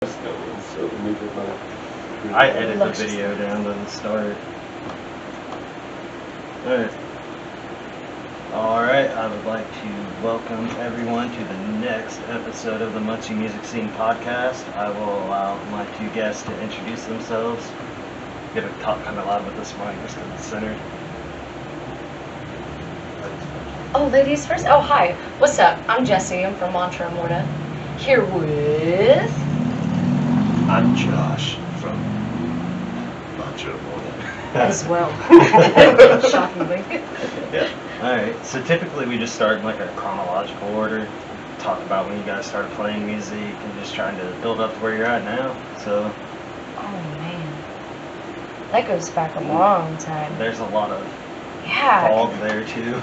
just going, so let me get my... I edited the video down to the start. Alright, I would like to welcome everyone to the next episode of the Muncie Music Scene Podcast. I will allow my two guests to introduce themselves. You gotta talk kind of loud with this mic just in the center. Oh, ladies first? Oh, hi. What's up? I'm Jessie. I'm from Morta. Here with... I'm Josh from Morta. As well. Shockingly. Yeah. Alright, so typically we just start in like a chronological order. Talk about when you guys started playing music and just trying to build up to where you're at now. So... Oh, man. That goes back a long time. There's a lot of yeah. fog there, too.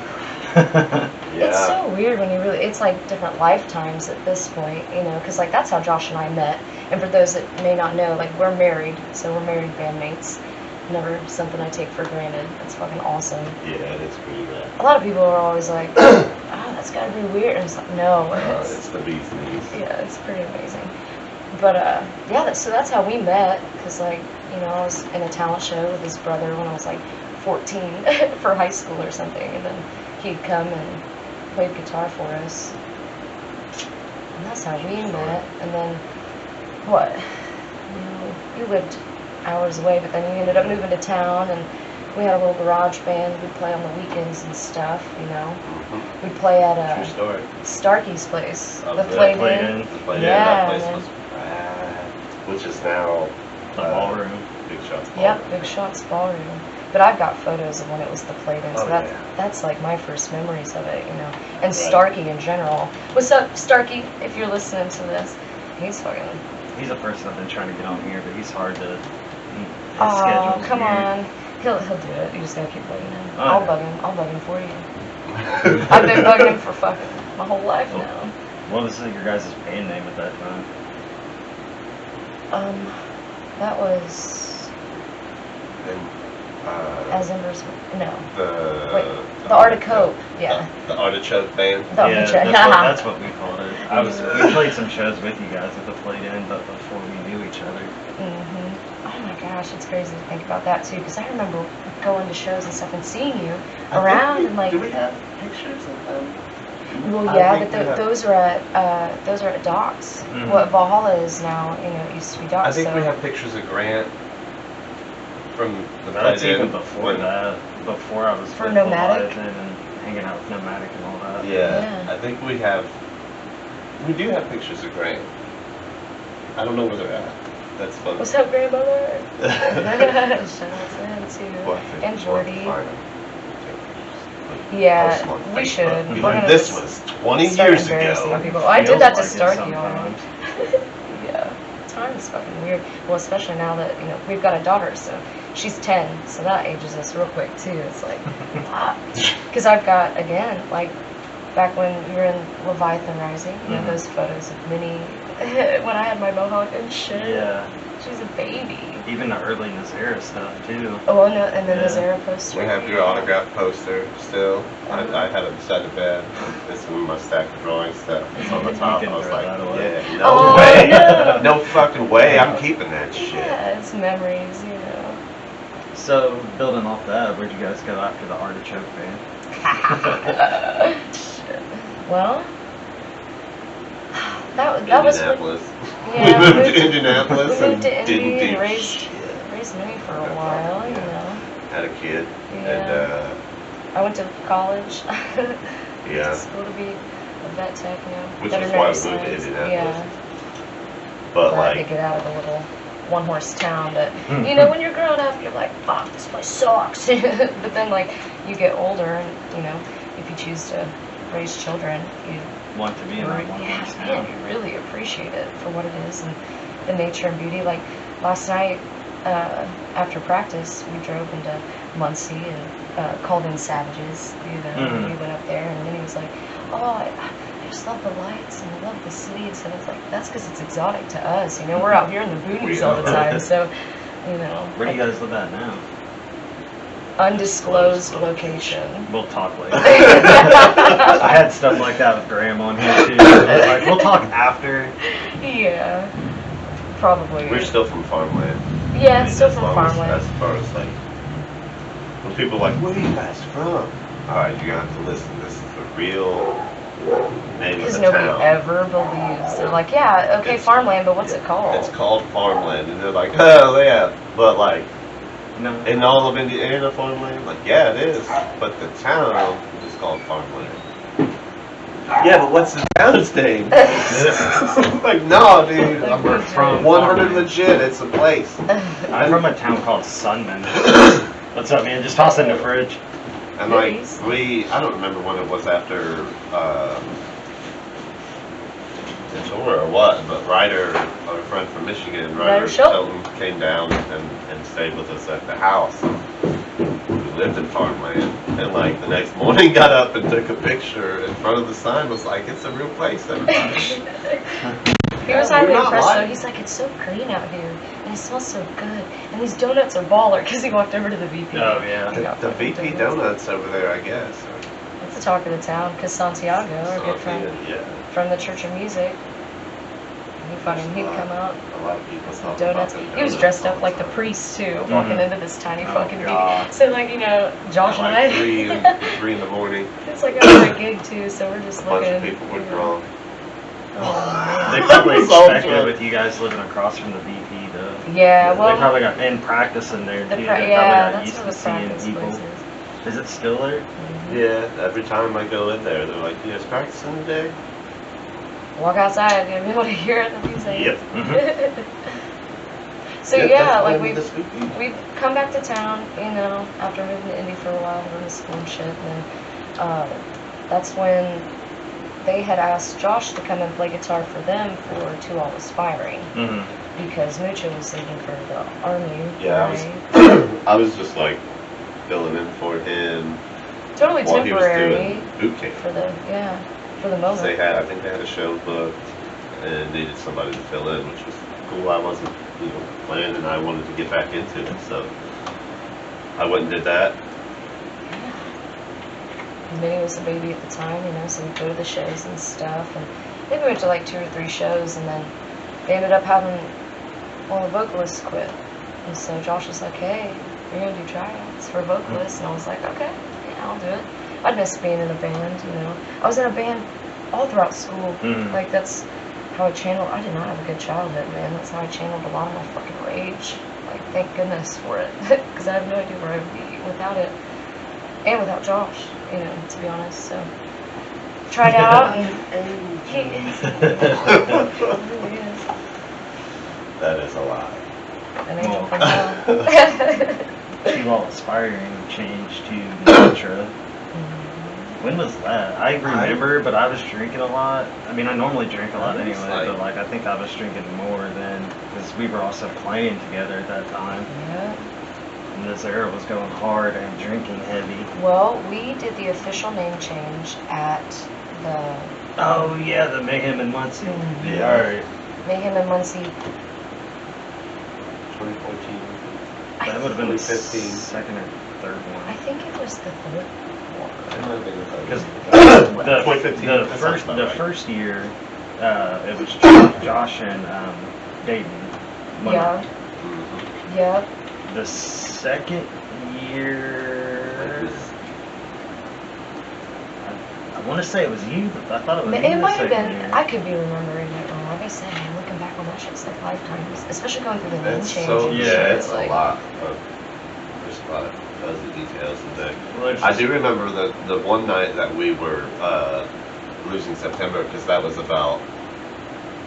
Yeah. It's so weird when you really, it's like different lifetimes at this point, you know, because like that's how Josh and I met. And for those that may not know, like we're married, so we're married bandmates. Never something I take for granted. It's fucking awesome. Yeah, it's pretty rad. A lot of people are always like, oh, that's gotta be weird. And it's like, no. It's the bee's knees. Yeah, it's pretty amazing. But yeah, so that's how we met, because like, you know, I was in a talent show with his brother when I was like 14 for high school or something, and then he'd come and played guitar for us. And that's how we met. And then, what? You lived hours away, but then you ended up moving to town, and we had a little garage band. We'd play on the weekends and stuff, you know. We'd play at True story. Starkey's place, Oh, the the Play-In. Play-In, Yeah, that place man. was rad. Which is now The ballroom. Big Shots Ballroom. Yep, Big Shots Ballroom. But I've got photos of when it was the Play-In, so Oh, that's like my first memories of it, you know. And Right. Starkey in general. What's up, Starkey? If you're listening to this, he's fucking. He's a person I've been trying to get on here, but he's hard to. His Oh, schedule's come weird. on. He'll do it. You just gotta keep bugging him. Oh, I'll yeah. bug him. I'll bug him for you. I've been bugging him for fucking my whole life now. What was your guys' band name at that time? That was And, As Embers. No. the The Artichoke. Yeah. The Artichoke Band. The Yeah, Artichoke. that's what we called it. We played some shows with you guys at the Play-In, but before we knew each other. Oh my gosh, it's crazy to think about that too, because I remember going to shows and stuff and seeing you around and like. Do we have pictures of them? Well, I yeah, think but we have- those are at Doc's. Mhm. What Valhalla is now, you know, it used to be Doc's. I think so. we have pictures of Grant from the That's Play-In even before that. Before I was For with Nomadic? Leviathan and hanging out with Nomadic and all that. Yeah, Yeah. I think we do have pictures of Grant. I don't know where they're at. That's funny. What's up, grandmother? Shout out to him too. Well, I think And it's worth Jordy. finding. Yeah, Post them on we Facebook. should. Be We're like, gonna this just was 20 start years embarrassing ago. people. I did Feels that to like it Starkey already. sometimes. Yeah, time is fucking weird. Well, especially now that, you know, we've got a daughter, so she's 10, so that ages us real quick too. It's like, because I've got, again, like back when we were in Leviathan Rising, you know, those photos of Minnie when I had my mohawk and shit. Yeah. She's a baby. Even the early Nazera stuff, too. Oh, no, and then Yeah. the Zara poster. We have your autograph poster still. I had it beside the bed. This is my stack of drawing stuff. It's on the You top. can I was throw like, that away. yeah, no Oh, way. no. No fucking way. I'm keeping that shit. Yeah, it's memories, you know. So, building off that, where'd you guys go after the Artichoke Band? Shit. Well, that was what, Indianapolis. yeah, we moved to Indianapolis we moved to and Indy didn't and do raised shit. me for a Yeah, while, you yeah. know. Had a kid. Yeah. And I went to college. yeah. To school to be a vet tech, you know. Which is veterinary why we moved to science. Indianapolis. Yeah. But Glad to like, get out of the little one-horse town that, you know, when you're growing up, you're like, fuck, this place sucks. But then, like, you get older and, you know, if you choose to raise children, you Want to be in that one yeah, place man, now. you really appreciate it for what it is and the nature and beauty. Like, last night, after practice, we drove into Muncie and called in Savages, you know, we went up there, and then he was like, oh, I just love the lights and I love the city, and so it's like, that's because it's exotic to us, you know, we're out here in the boonies all the time, so, you know. Where do you guys live at now? Undisclosed location. We'll talk later. I had stuff like that with Graham on here too. Like, we'll talk after. Yeah. Probably. We're still from farmland. Yeah, I mean, still as from long farmland. As far as like, when people are like, where are you guys from? Alright, you're gonna have to listen. This is the real name of Because the nobody town. ever believes. They're like, yeah, okay, farmland, but what's it called? It's called farmland, and they're like, oh yeah, but like, No. in all of Indiana, farmland? Like, yeah, it is, but the town is called farmland. Yeah, but what's the town's name? Like, no, dude, We're from 100 farmland. legit, it's a place. I'm from a town called Sunman. What's up, man? Just toss it in the fridge. And like, Nice. I don't remember when it was after, the tour or what, but Ryder, our friend from Michigan, Ryder Shelton. Shelton, came down and stayed with us at the house. We lived in farmland, and like the next morning got up and took a picture in front of the sign, was like, it's a real place, everybody. He was We're highly not impressed though. lying. He's like, it's so clean out here, and it smells so good, and these donuts are baller, because he walked over to the VP. Oh, yeah. He got The fucking VP Donuts over there, I guess. That's the talk of the town, because Santiago, our good friend Yeah. from the Church of Music, he'd come out. A lot of people Some talk donuts. about them He was donuts dressed all up the like the time. priest too, walking into this tiny Oh, fucking God. meeting. So like, you know, Josh and At like I. 3 in the morning. It's like after a gig too, so we're just A bunch looking. of people were you know. drunk. Oh They man. probably So expected drunk. with you guys living across from the VP to. Yeah, They well, probably got in practice in there too. the They pra- probably yeah, got that's used where to the seeing practice people. place is. Is it still there? Mhm. Yeah, every time I go in there, they're like, you guys practicing today? Walk outside, you'll be able to hear the music. Yep. So Yep, yeah, that's like planned this weekend. we've come back to town, you know, after moving to Indy for a while, going to school and shit, and then that's when they had asked Josh to come and play guitar for them for Two All Aspiring, Mm-hmm. because Mucho was leaving for the army. Yeah, right? I was just like filling in for him Totally while he was temporary doing boot camp. for the for the 'Cause moment. I think they had a show booked and needed somebody to fill in, which was cool. I wasn't, playing, and I wanted to get back into it, so I went and did that. And Minnie was a baby at the time, you know, so we'd go to the shows and stuff. And I think we went to like 2 or 3 shows, and then they ended up having one of the vocalists quit. And so Josh was like, hey, you're going to do tryouts for vocalists. And I was like, okay, yeah, I'll do it. I'd miss being in a band, you know. I was in a band all throughout school. Mhm. Like, that's how I channeled. I did not have a good childhood, man. That's how I channeled a lot of my fucking rage. Like, thank goodness for it. Because I have no idea where I would be without it. And without Josh, you know, to be honest. So, tried out, and he is. He really is. That is a lie. An angel Well. from hell. Two All Aspiring changed to Mantra. When was that? I remember, but I was drinking a lot. I mean, I normally drink a lot I was anyway, but like I think I was drinking more then because we were also playing together at that time. Yeah. And this era was going hard and drinking heavy. Well, we did the official name change at the Oh yeah, the Mayhem and Muncie. Mhm. Yeah, all right. Mayhem and Muncie. 2014. I That would have been the 2015. second or third I one. think it was the third one. Because the the 2015. the that sounds first about the right. first year, it was Josh and Dayton. Yeah. Mhm. Yep. The second year, I want to say it was you, but I thought it was you It the might have second been. year. I could be remembering it wrong. Like I said, man, looking back on that shit, it's like lifetimes. Especially going through the name It's change. so, and yeah, shit, it's like, a lot of, there's a lot of fuzzy details in there. Well, there's I just- do remember the one night that we were losing September, because that was about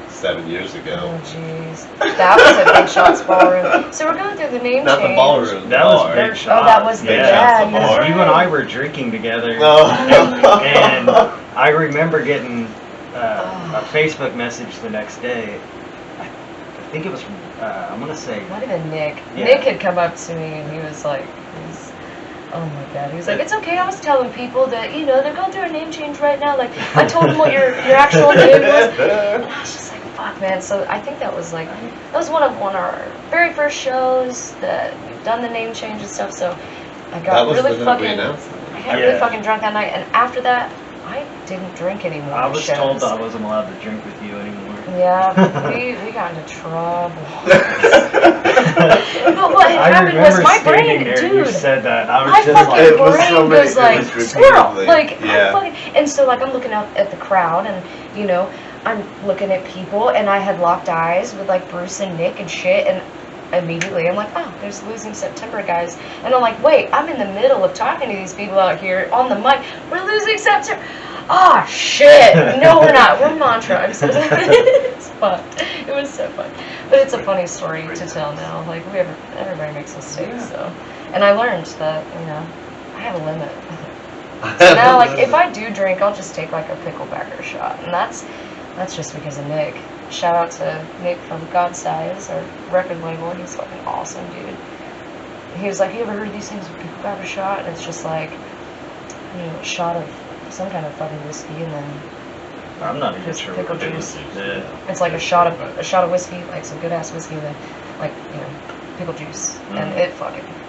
7 years ago. Oh jeez, that was a Big Shots ballroom. So we're going through the name Not change. the ballroom. That was bar. Big Oh, Shots. that was the Big yeah. Shots, the yeah. bar. You and I were drinking together, Oh. and I remember getting a Facebook message the next day. I think it was from, I'm gonna say, Might have been Nick. Yeah. Nick had come up to me and he was like, oh my god. He was like, it's okay. I was telling people that, you know, they're going through a name change right now. Like, I told them what your actual name was. And I was just like, fuck, man. So I think that was like, that was one of our very first shows that we've done the name change and stuff. So I That got was really the night we fucking, announced it. I got really Yeah. fucking drunk that night. And after that, I didn't drink anymore. I was told that I wasn't allowed to drink with you anymore. Yeah, we got into trouble. But what had happened was my brain, dude. You said that. I was My just fucking like, brain was like, squirrel! Like, yeah. and so like I'm looking out at the crowd and, you know, I'm looking at people and I had locked eyes with like Bruce and Nick and shit and immediately I'm like, oh, there's Losing September guys. And I'm like, wait, I'm in the middle of talking to these people out here on the mic. We're Losing September. Oh shit! No, we're not. We're Mantra. I'm so sorry. It's fun. It was so fun. But it's a funny story to tell now. Like everybody makes mistakes, so. And I learned that, you know, I have a limit. So now, like, if I do drink, I'll just take like a picklebacker shot, and that's just because of Nick. Shout out to Nick from God Size, our record label. He's fucking awesome, dude. He was like, "You ever heard these things with picklebacker shot?" And it's just like, you know, a shot of some kind of fucking whiskey, and then I'm not even just sure pickle what it juice. is. Yeah. It's like a shot of whiskey, like some good ass whiskey, and then like, you know, pickle juice, and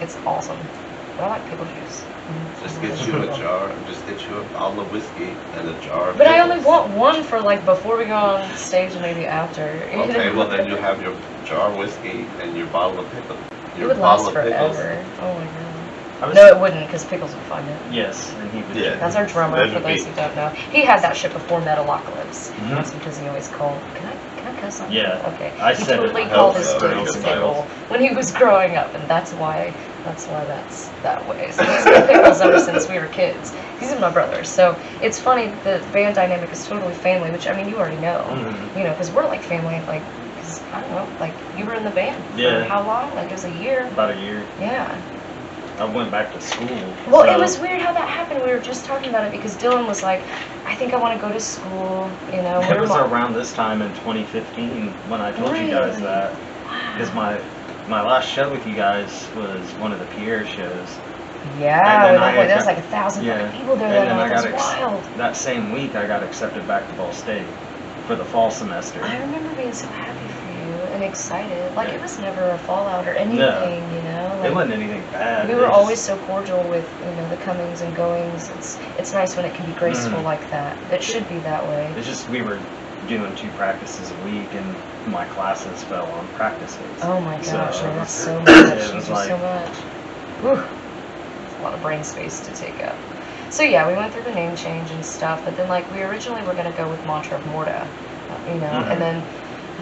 it's awesome. But I like pickle juice. Just get you a jar. Just get you a bottle of whiskey and a jar of But I only pickles. want one for like before we go on stage, and maybe after. You Okay, know? well then you have your jar of whiskey and your bottle of pickles. It would last forever. Oh my god. I was- No, it wouldn't, because Pickles would find it. Yes, and he would. Yeah. That's our drummer, That'd for be- those who don't know. He had that shit before Metalocalypse. Mhm. That's because he always called. Can I cuss on Yeah. that? Okay. I he said it. totally I called hope his so. dudes Good Pickle titles. when he was growing up, and that's why that's that way. So he's been Pickles ever since we were kids. These are my brothers. So it's funny, the band dynamic is totally family, which I mean you already know. Mhm. You know, because we're like family, like, because I don't know, like you were in the band for Yeah. how long? Like it was a year. About a year. Yeah. I went back to school. Well, so- it was weird how that happened. We were just talking about it because Dylan was like, I think I want to go to school, you know. It was around this time in 2015 when I told you guys Really? that. Because my last show with you guys was one of the Pierre shows. Yeah, And then there was like 1,000 fucking people there And that then I night. got It was wild. that same week I got accepted back to Ball State for the fall semester. I remember being so happy for you and excited. Like, Yeah. it was never a fallout or anything, you know? Like, It wasn't anything bad. we It were just- always so cordial with, you know, the comings and goings. It's nice when it can be graceful Mhm. like that. It should be that way. It's just we were doing 2 practices a week and my classes fell on practices. Oh my gosh, So, man, that's so it much. You was do like- so much. Whew. It's a lot of brain space to take up. So yeah, we went through the name change and stuff, but then like we originally were gonna go with Mantra of Morta, you know, Mhm. and then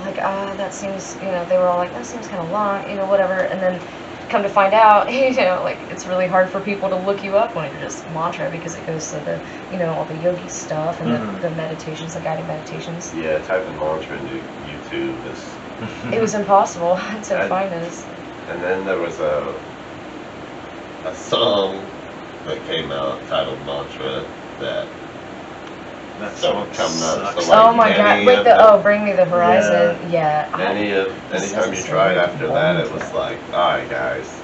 like that seems, you know, they were all like that seems kind of long, you know, whatever, and then come to find out, you know, like it's really hard for people to look you up when you're just Mantra because it goes to the, you know, all the yogi stuff and Mhm. the meditations, the guided meditations. Yeah, type in mantra into YouTube. It was impossible to And- find us. And then there was a song that came out titled Mantra that That so song coming up. sucks. So like Oh my god! any Like of the the- Bring Me the Horizon. Yeah. anytime you tried after that, it was like, all right, guys,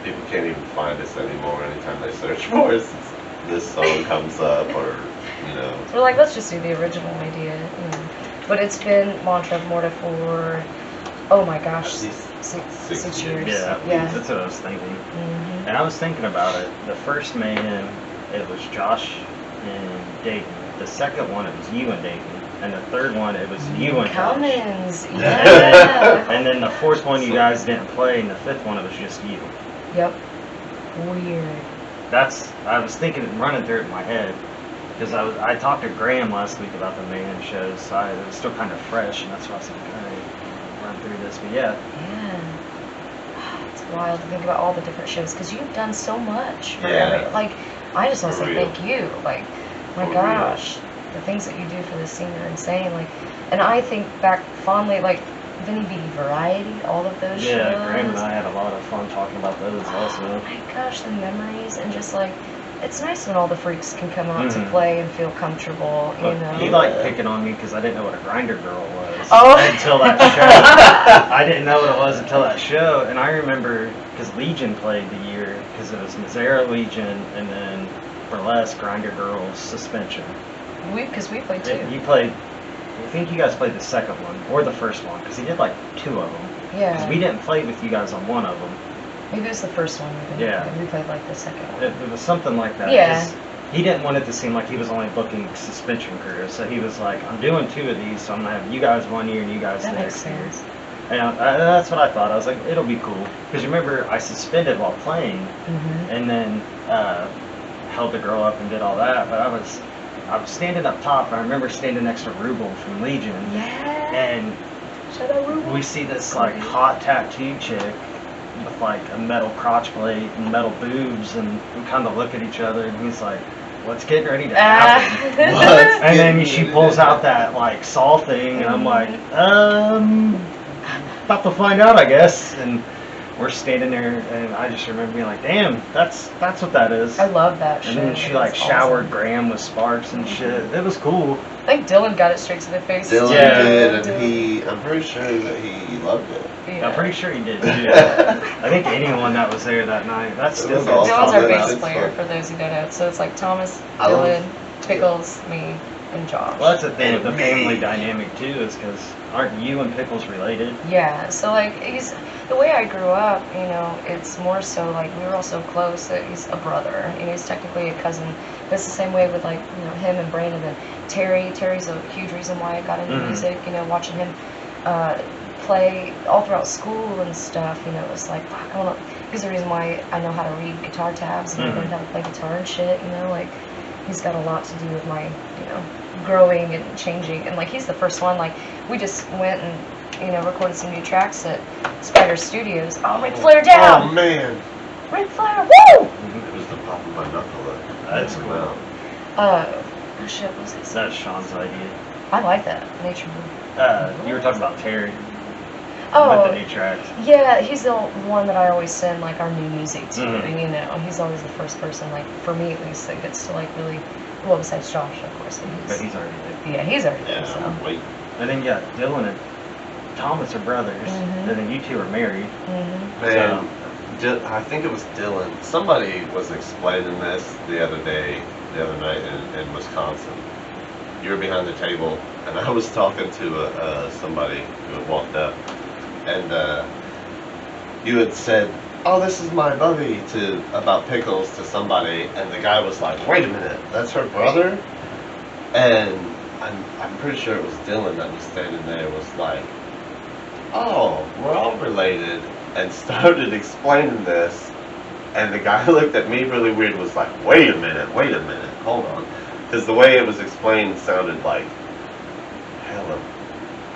people can't even find us anymore. Anytime they search for us, this song comes up, or you know. We're like, let's just do the original idea. You know. But it's been Mantra of Morta for, oh my gosh, At least six six years. years. Yeah, Yeah. that's what I was thinking. Mhm. And I was thinking about it. The first mayhem, it was Josh and Dayton. The second one, it was you and Dayton. And the third one, it was you and Josh. Cummins. Yeah. And then the fourth one, you guys didn't play, and the fifth one, it was just you. Yep. Weird. I was thinking, running through it in my head, because I talked to Graham last week about the mayhem shows, so it was still kind of fresh, and that's why I was like, all right, run through this. But yeah, Yeah. It's wild to think about all the different shows because you've done so much. For Yeah. like, I just want to For say real. thank you. Like, my For gosh, the things that you do for the scene are insane. Like, and I think back fondly, like Vinny B Variety, all of those shows. yeah, Graham and I had a lot of fun talking about those Oh also. my gosh, the memories and just like, it's nice when all the freaks can come out to Mhm. play and feel comfortable, you know. He liked picking on me because I didn't know what a grinder girl was Oh. until that show. I didn't know what it was until that show, and I remember because Legion played the year because it was Mazzara Legion and then Burlesque, Grinder Girls, Suspension. Because we played too. You played. I think you guys played the second one or the first one because he did like 2 of them. Yeah. Because we didn't play with you guys on one of them. Maybe it was the first one. Yeah. We played like the second one. It was something like that. Yeah. he didn't want it to seem like he was only booking suspension crews. So he was like, I'm doing 2 of these, so I'm gonna have you guys 1 year and you guys That the makes next year. sense. And that's what I thought. I was like, it'll be cool. Because remember, I suspended while playing, Mm-hmm. and then held the girl up and did all that. But I was standing up top, and I remember standing next to Rubel from Legion, Yeah. and Shout out Ruben. we see this like hot tattoo chick with like a metal crotch plate and metal boobs, and we kind of look at each other, and he's like, "What's getting ready to happen?" What? And then she pulls out that like saw thing, and I'm like, about to find out, I guess. And we're standing there, and I just remember being like, "Damn, that's what that is." I love that shit. And then she That's like showered awesome. Graham with sparks and shit. It was cool. I think Dylan got it straight to the face. Dylan Yeah. did, and I'm pretty sure that he loved it. Yeah. I'm pretty sure he did too. I think anyone that was there that night, that's It still was good. awesome. Dylan's our That's bass fun. player, for those who don't know. So it's like Thomas, I love- Dylan, Pickles, me, and Josh. Well, that's the thing with the And family me. dynamic too, is because aren't you and Pickles related? Yeah, so like he's the way I grew up, you know, it's more so like we were all so close that he's a brother. You know, he's technically a cousin. But it's the same way with like, you know, him and Brandon and Terry. Terry's a huge reason why I got into Mhm. music, you know, watching him play all throughout school and stuff, you know, it was like, fuck, I wanna, he's the reason why I know how to read guitar tabs and I Mhm. learned how to play guitar and shit, you know, like he's got a lot to do with my, you know, growing and changing. And like he's the first one, like we just went and, you know, recorded some new tracks at Spider Studios. Oh, Ric Flair Oh down! man, Ric Flair, woo! it was the pop of my knuckle. That's cool. Wow. Oh shit, what was it? That's Sean's idea. I like that, Nature Move. You were talking about Terry Oh, with the new tracks. yeah, he's the one that I always send like our new music to, Mhm. and you know, he's always the first person, like for me at least, that gets to like really, well, besides Josh, of course, and But he's already there. yeah, he's already there, Yeah, so. wait. And then you got Dylan and Thomas are brothers, Mhm. and then you 2 are married. Mm-hmm. Man, I think it was Dylan. Somebody was explaining this the other night in Wisconsin. You were behind the table, and I was talking to somebody who had walked up, and you had said, "Oh, this is my buddy," about Pickles to somebody, and the guy was like, "Wait a minute, that's her brother?" And I'm pretty sure it was Dylan that was standing there, was like, "Oh, we're all related," and started explaining this. And the guy looked at me really weird, was like, wait a minute, hold on. Because the way it was explained sounded like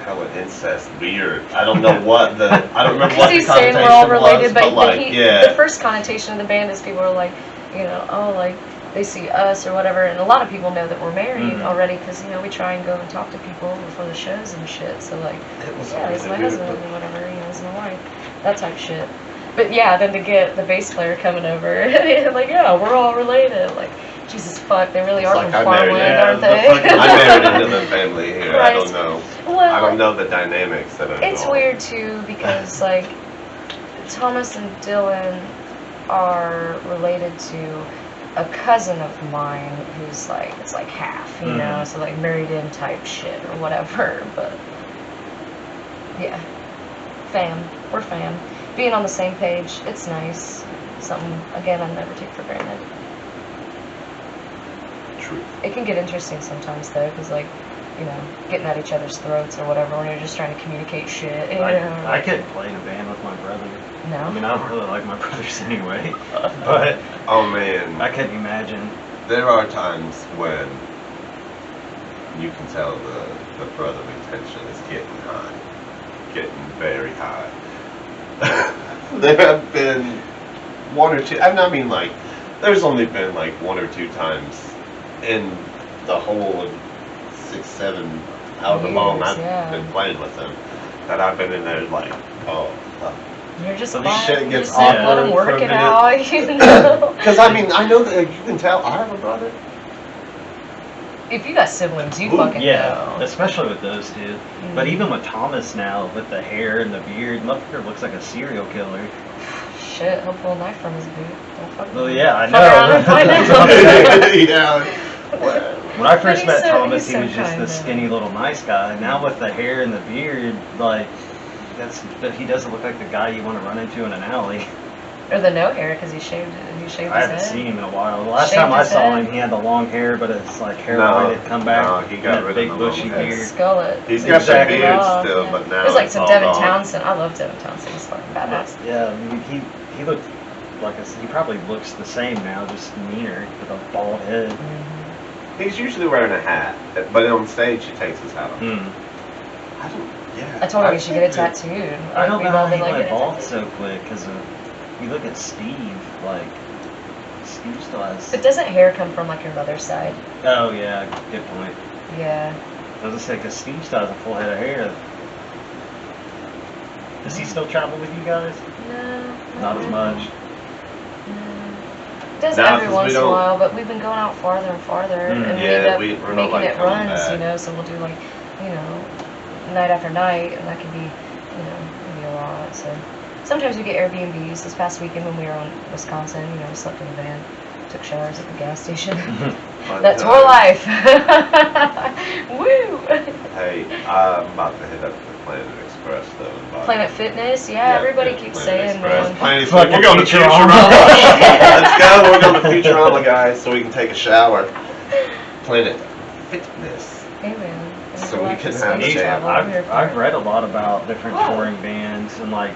hella incest, weird. I don't know what I don't remember Because what the he's saying we're all connotation related, was, but like, the yeah. first connotation of the band is people are like, you know, oh, like they see us or whatever, and a lot of people know that we're married Mhm. already because you know we try and go and talk to people before the shows and shit. So like, It was yeah, he's really my weird, husband but- and whatever, you know, he's my wife, that type shit. But yeah, then to get the bass player coming over, like, yeah, we're all related. Like, Jesus fuck, they really It's are like from I married- farmland, yeah, aren't the they? fucking- I'm married into the family here. I don't Christ. know. Well, I don't know the dynamics that are it's involved. weird too because like Thomas and Dylan are related to a cousin of mine who's like it's like half, you know, Mhm. so like married in type shit or whatever. But yeah, fam, we're fam. Being on the same page, it's nice. Something again I never take for granted. Truth. It can get interesting sometimes though, because like, you know, getting at each other's throats or whatever when you're just trying to communicate shit. You know? I couldn't play in a band with my brother. No. I mean, I don't really like my brothers anyway, but Oh man. I couldn't imagine. There are times when you can tell the brotherly tension is getting high, getting very high. There have been one or two, I mean like, there's only been like 1 or 2 times in the whole of 6, 7, however long Years, I've yeah. been playing with them, that I've been in there like, oh, fuck. You're just So glad this shit you gets just like, let awkward him for work a it minute. out, you know. Because I mean, I know that you can tell I have a brother. If you got siblings, you Ooh, fucking Yeah, know. especially with those 2. But even with Thomas now, with the hair and the beard, motherfucker looks like a serial killer. Shit, he'll pull a knife from his boot. Don't fucking Well, yeah, I fuck around and find know. out. Yeah. Well, When I first But met he's so- Thomas, he's he was so just kind, this though. skinny little nice guy. Now with the hair and the beard, like, but he doesn't look like the guy you want to run into in an alley. Or the no hair, because he shaved his I haven't head. seen him in a while. The last Shaved time I his saw head. him, he had the long hair, but it's like hairline had come back. No, he got and rid that of big the long bushy hair. beard. Skull it. He's So got he that shaved it beard off, still, yeah. but now It was like it's some all Devin gone. Townsend. I love Devin Townsend. He's fucking badass. Yeah, I mean, he looked like he probably looks the same now, just meaner with a bald head. Mm-hmm. He's usually wearing a hat, but on stage he takes his hat off. I don't. Yeah. I told him he should get it think tattooed. I don't We've know all how been he like, went "Get it bald tattooed." so quick, because you look at Steve, like, Steve still has... But doesn't hair come from like your mother's side? Oh, yeah, good point. Yeah. I was gonna say, because Steve still has a full head of hair. Does he still travel with you guys? No. Not as much. Does No, every 'cause we once in a don't- while, but we've been going out farther and farther, and we Yeah, end up we're not making like it coming runs, back. you know. So we'll do like, you know, night after night, and that could be, you know, maybe a lot. So sometimes we get Airbnbs. This past weekend when we were in Wisconsin, you know, we slept in the van, took showers at the gas station. Fun That's time. more life. Woo! Hey, I'm about to hit up the Planet Express though. in about- Planet Fitness, yeah, everybody yeah, keeps Planet saying, Express. man. Planet Fucking We're going to Futurama. Futurama. Let's go. We're going to Futurama, guys, so we can take a shower. Planet Fitness. Hey, man. So we can have space a- travel. I'm here for I've it. read a lot about different Oh. touring bands and like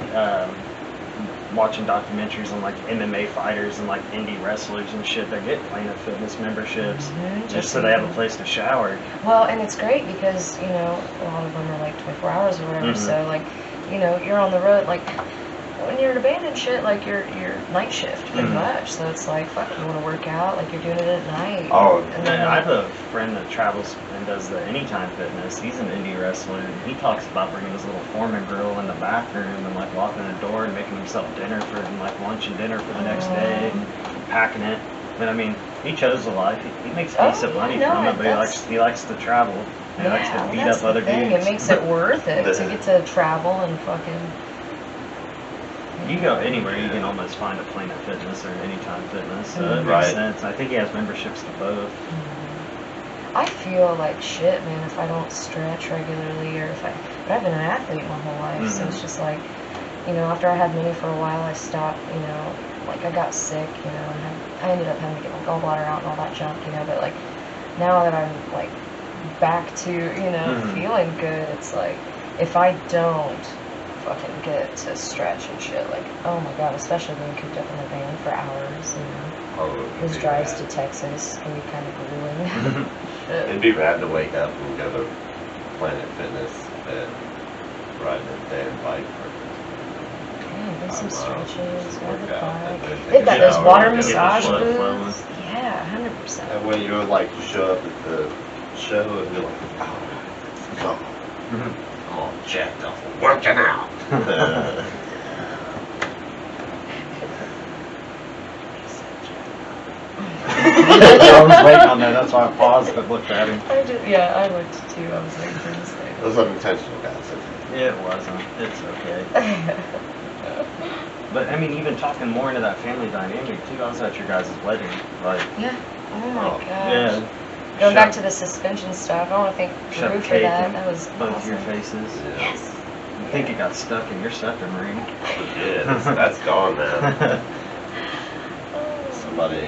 watching documentaries on like MMA fighters and like indie wrestlers and shit that get Planet Fitness memberships Mhm, just so they have a place to shower. Well, and it's great because, you know, a lot of them are like 24 hours or whatever, Mhm. so like, you know, you're on the road, like, when you're in a band and shit, like, you're night shift pretty Mhm. much, so it's like, fuck, you want to work out, like, you're doing it at night. Oh, and Yeah, then, I have a friend that travels and does the Anytime Fitness. He's an indie wrestler, and he talks about bringing his little Foreman grill in the bathroom and like locking the door and making himself dinner for and like lunch and dinner for the next day and packing it. But I mean, he chose a life. He makes Oh, decent yeah, money no, from it, but that's- he likes to travel. He yeah, likes to well, beat that's up the other thing. dudes. It makes it worth it to get to travel and fucking... You go anywhere, you can almost find a Planet Fitness or Anytime Fitness, so it makes Right. sense. I think he has memberships to both. I feel like shit, man, if I don't stretch regularly or if I... But I've been an athlete my whole life, so Mhm. it's just like, you know, after I had money for a while, I stopped, you know, like I got sick, you know, and I ended up having to get my gallbladder out and all that junk, you know, but like now that I'm like back to, you know, Mhm. feeling good, it's like if I don't fucking get to stretch and shit, like, oh my god, especially being cooped up in the van for hours, you know. Oh, it would Those be drives rad. to Texas can be kind of grueling. Shit. It'd be rad to wake up and go to Planet Fitness and ride a damn bike for Yeah, do some 5 miles, stretches, just ride the work out, and bike. then take They've a got those shower water and get the massage blood flowing. booths. Yeah, 100%. That way you're like, you show up at the show and you're like, oh, go. I'm all jacked up for working out. I was waiting on that, that's why I paused and looked at him. Yeah, I looked too. I was waiting for him to say. It was unintentional, guys. It wasn't. It's okay. But I mean, even talking more into that family dynamic too, I was at your guys' wedding. Like, Yeah. Oh my Oh, gosh. yeah. Going back Shove to the suspension stuff, I want to thank Shove Drew for cake that. in That was both awesome. your faces. Yes. I think it got stuck in your septum ring. Yeah, that's gone now. Somebody,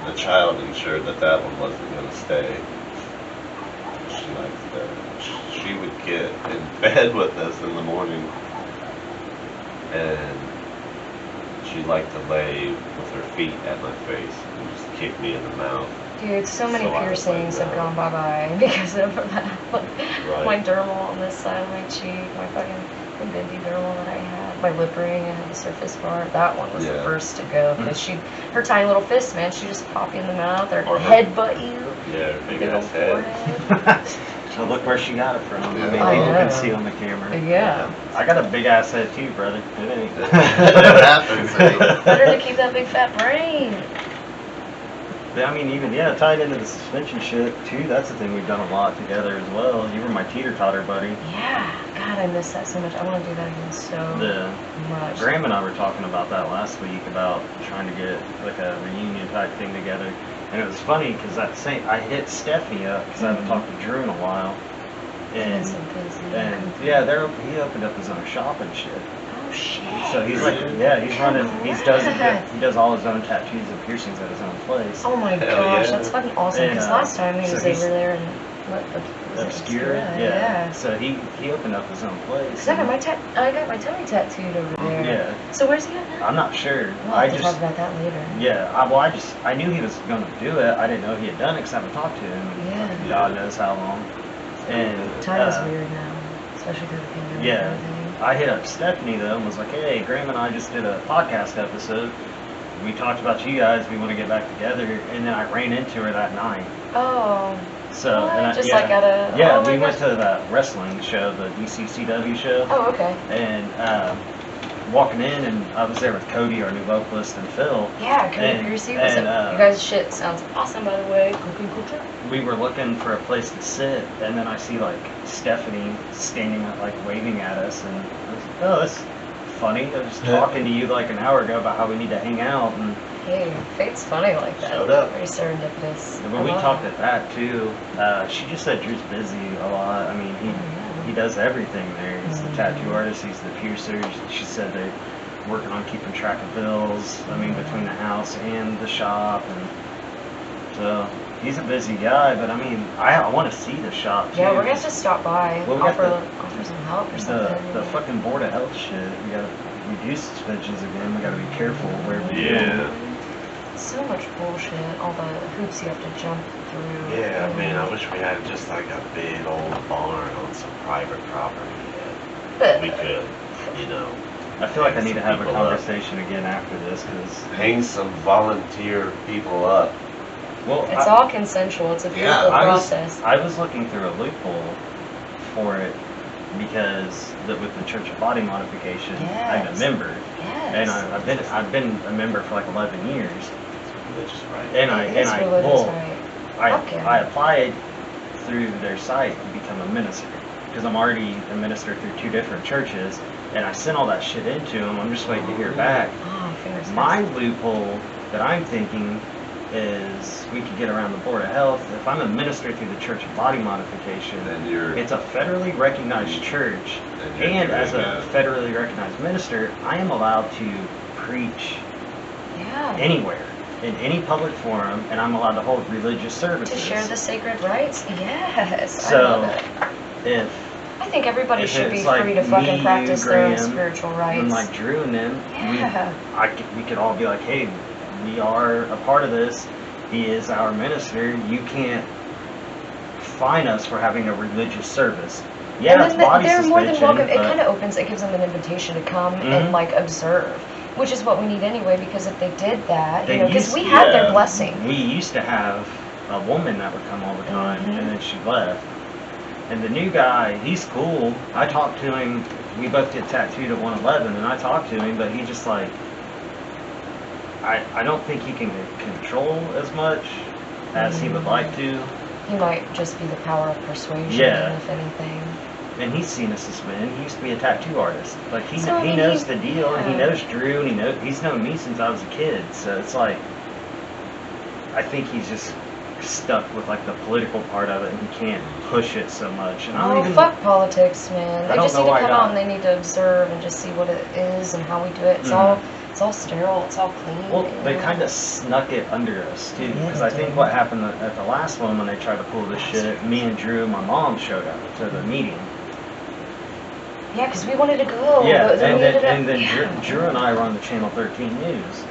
the child ensured that one wasn't going to stay. She would get in bed with us in the morning, and she liked to lay with her feet at my face and just kick me in the mouth. Dude, so many So I was piercings like, have no. gone bye-bye because of that. Right. My dermal on this side of my cheek, my fucking the bendy dermal that I had, my lip ring, I had the surface part. That one was the Yeah. first to go because her tiny little fist, man, she just pop you in the mouth or Or her- headbutt you. Yeah, her big Big old ass head. forehead. So look where she got it from. I mean, Yeah. people I can know. see on the camera. Yeah. I got a big ass head too, brother. It ain't. It happens, eh? Better to keep that big fat brain. But, I mean, even, tied into the suspension shit too, that's the thing we've done a lot together as well. You were my teeter-totter buddy. Yeah. God, I miss that so much. I want to do that again so much. Graham and I were talking about that last week about trying to get like a reunion type thing together. And it was funny because I hit Stephanie up because I haven't talked to Drew in a while. And So busy. yeah, he opened up his own shop and shit. Oh shit. So he's like, yeah, he's running. He does all his own tattoos and piercings at his own place. Oh my Hell gosh, yeah. that's fucking awesome. Because last time he so was he's- over there and what was it, Obscura, yeah. So he opened up his own place. Cause I got my tummy tattooed over there. Yeah. So where's he at now? I'm not sure. We'll I have to just talk about that later. yeah. I knew he was gonna do it. I didn't know he had done it because I haven't talked to him. Yeah. God knows how long. And Time is weird now, especially through the pandemic. yeah. And everything. I hit up Stephanie though and was like, hey, Graham and I just did a podcast episode. We talked about you guys. We want to get back together. And then I ran into her that night. Oh. So What? and I, Just yeah, like at a. yeah, oh my we went gosh. to that wrestling show, the DCCW show. Oh, okay. And walking in, and I was there with Cody, our new vocalist, and Phil. Yeah, Cody And- Piercy. What's and, up? You guys' shit sounds awesome, by the way. Cooking culture. We were looking for a place to sit, and then I see like Stephanie standing up, like waving at us, and I was like, oh, that's funny. I was talking to you like an hour ago about how we need to hang out, and Hey, fate's funny like that. Showed up. Very serendipitous. when we I love talked it. at that too, she just said Drew's busy a lot. I mean, he does everything there. He's the tattoo artist, he's the piercer. She said they're working on keeping track of bills, I mean, between the house and the shop, and so he's a busy guy, but I mean, I want to see the shop too. Yeah, we're gonna have to stop by, Well, we got offer some help or something. the fucking Board of Health shit. We gotta reduce suspensions again. We gotta be careful where we Yeah. go. So much bullshit, all the hoops you have to jump through. Yeah, man, I wish we had just like a big old barn on some private property that we could, you know, I feel like I need to have a People up. conversation again after this because hang some volunteer people up. well, It's all consensual. It's a beautiful process. I was looking through a loophole for it because with the Church of Body Modification, I'm a Yes. member, and Yes. I've been a member for like 11 years, Religious right. and It is religious, right? Okay. I applied through their site to become a minister because I'm already a minister through 2 different churches, and I sent all that shit into them. I'm just waiting to hear back. Oh, fingers My crossed. loophole that I'm thinking is we could get around the Board of Health. If I'm a minister through the Church of Body Modification, Then you're, it's a federally recognized church, then you're and as a doing federally recognized minister, I am allowed to preach Yeah. anywhere, in any public forum, and I'm allowed to hold religious services. To share the sacred rites? Yes. I So, love it. if I think everybody if should be it's like free to fucking me, practice their own Graham, spiritual and rites. like Drew and them, Yeah. we could all be like, hey, we are a part of this. He is our minister. You can't fine us for having a religious service. Yeah, and it's then body they're more suspension, than welcome. It but- kind of opens, it gives them an invitation to come Mhm. and like observe, which is what we need anyway. Because if they did that, They you know, because used- we had their yeah. blessing. We used to have a woman that would come all the time, Mhm. and then she left. And the new guy, he's cool. I talked to him. We both get tattooed at 111, and I talked to him, but he just like, I don't think he can control as much as he would like to. He might just be the power of persuasion, Yeah. if anything. And he's seen us suspend. He used to be a tattoo artist. Like he So, I he mean, knows he- the deal, and he yeah. knows Drew, and he's known me since I was a kid. So it's like, I think he's just stuck with like the political part of it, and he can't push it so much. And I Oh, don't even. fuck politics, man. I They don't just know need why to come not. out and they need to observe and just see what it is and how we do it. It's all sterile. It's all clean. Well, you they know? kind of snuck it under us too, Yeah, because they I think did. what happened at the last one when they tried to pull this shit, me and Drew, and my mom showed up to the meeting. Yeah, because we wanted to go. Yeah, but then and we then, ended up, and then yeah. Drew and I were on the Channel 13 News,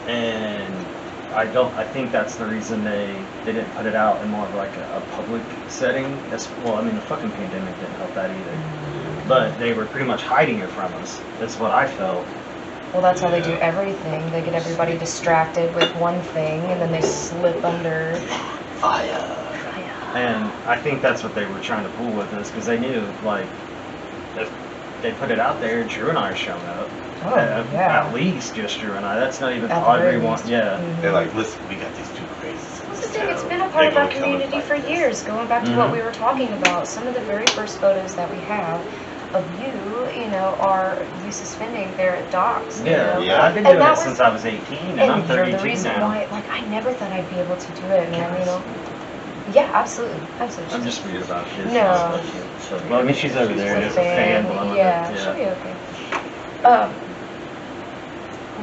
and I think that's the reason they didn't put it out in more of like a public setting. Well, I mean, the fucking pandemic didn't help that either, but they were pretty much hiding it from us. That's what I felt. Well, that's how they do everything. They get everybody distracted with one thing, and then they slip under fire. And I think that's what they were trying to pull with us, because they knew, like, if they put it out there, Drew and I are showing up. Oh, yeah. At least just Drew and I. That's not even At the very everyone. least. Yeah. Mhm. They're like, listen, we got these 2 crazies. That's the thing, it's been a part of our community for years, going back to what Mhm. we were talking about. Some of the very first photos that we have of you know, are you suspending there at docks. You Yeah, know? Yeah. I've been And doing that it was- since I was 18, and, And I'm you're 32 the reason now. why, like, I never thought I'd be able to do it, man, you know? Yeah, absolutely, absolutely. I'm just weird about kids. No. Well, I mean, she's over there She's as a fan, but I'm yeah, yeah. she'll be okay. what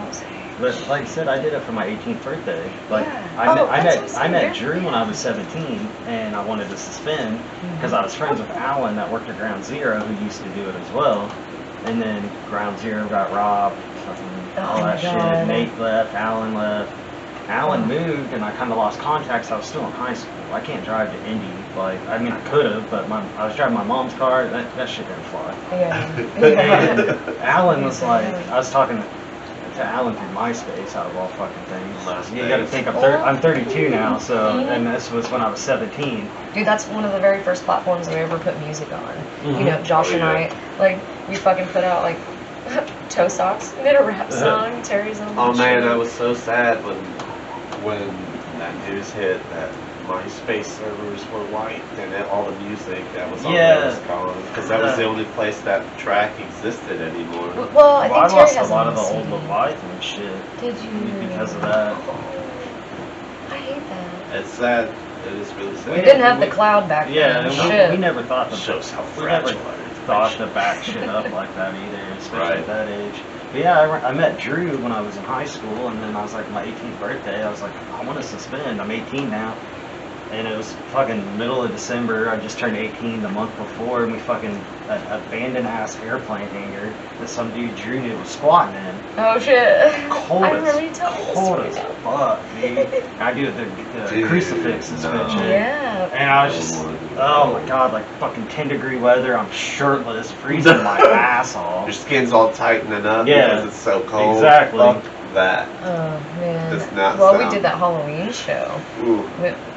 was I? But like I said, I did it for my 18th birthday. Like Yeah. I met Drew when I was 17, and I wanted to suspend because I was friends with Alan that worked at Ground Zero, who used to do it as well. And then Ground Zero got robbed, fucking all that shit. Nate left, Alan left. Alan moved, and I kind of lost contact. So I was still in high school. I can't drive to Indy. Like, I mean, I could have, but I was driving my mom's car. That shit didn't fly. Yeah. And Alan was like, I was talking to Alan through MySpace, out of all fucking things. You got to think I'm 32 now, so and this was when I was 17. Dude, that's one of the very first platforms we ever put music on. You know, Josh and I, like, we fucking put out like toe socks, we did a rap song, Terry's on. Oh man, I was so sad when that news hit that MySpace servers were wiped and all the music that was on there was gone, because that was the only place that track existed anymore. Well, I think I Terry lost has a lot of the CD. old Leviathan shit. Did you? Because of that. I hate that. It's sad. It is really sad. We didn't have the cloud back then. Yeah, Shit. we never thought Shows how we never fragile our thought information to back shit up like that either, especially Right. at that age. But yeah, I met Drew when I was in high school, and then I was like, my 18th birthday, I was like, I want to suspend. I'm 18 now. And it was fucking middle of December. I just turned 18 the month before, and we fucking an abandoned ass airplane hangar that some dude Drew knew was squatting in. Oh shit. Cold I remember you telling me this cold story as now. fuck, dude. I do the Dude, crucifix suspension. Yeah. And I was just, oh my god, like fucking 10 degree weather. I'm shirtless, freezing my ass off. Your skin's all tightening up Yeah, because it's so cold. exactly. Fuck that. Oh man. Does not Well, we sound- did that Halloween show Ooh.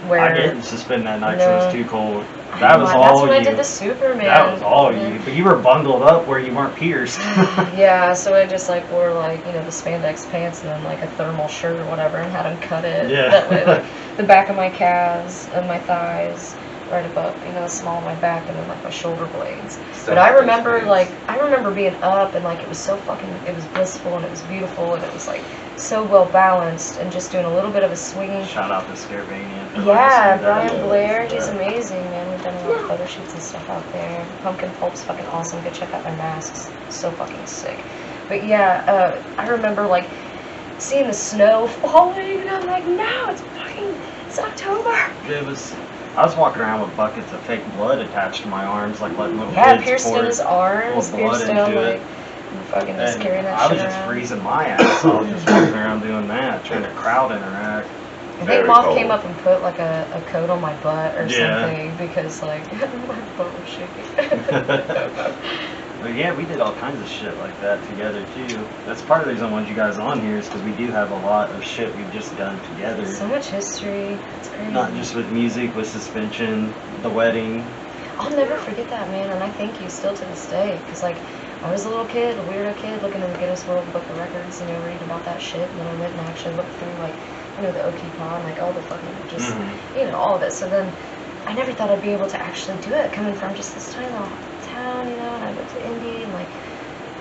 where I didn't suspend that night because it was too cold. I That was know, all that's when you. I did the Superman. That was all Yeah. you. But you were bundled up where you weren't pierced. Yeah, so I just like wore like, you know, the spandex pants and then like a thermal shirt or whatever and had them cut it. Yeah. That way, like the back of my calves and my thighs, right above, you know, the small of my back and then like my shoulder blades. But I remember being up and like it was so fucking, it was blissful and it was beautiful and it was like so well balanced and just doing a little bit of a swinging. Shout out to Scaravania. Yeah, Brian Blair, he's amazing, man. We've done a lot of photo shoots and stuff out there. Pumpkin Pulp's fucking awesome. Go check out their masks. So fucking sick. But yeah, I remember like seeing the snow falling and I'm like, no, it's October. I was walking around with buckets of fake blood attached to my arms, like letting little Yeah, kids pierced pour in his arms, pour blood pierced down into like it. fucking just And carrying that I shit was just around. freezing my ass off, just walking around doing that, trying to crowd interact. I Very think Mom cold. came up and put like a coat on my butt or Yeah. something because like my butt was shaking. But yeah, we did all kinds of shit like that together too. That's part of the reason I wanted you guys on here is because we do have a lot of shit we've just done together. So much history. It's crazy. Not just with music, with suspension, the wedding. I'll never forget that, man, and I thank you still to this day, because, like, I was a little kid, a weirdo kid, looking in the Guinness World Book of Records, you know, reading about that shit, and then I went and actually looked through, like, you know, the Okipon, like, all the fucking, just, you know, all of it, so then I never thought I'd be able to actually do it, coming from just this tiny little town, you know, and I went to Indy, and, like,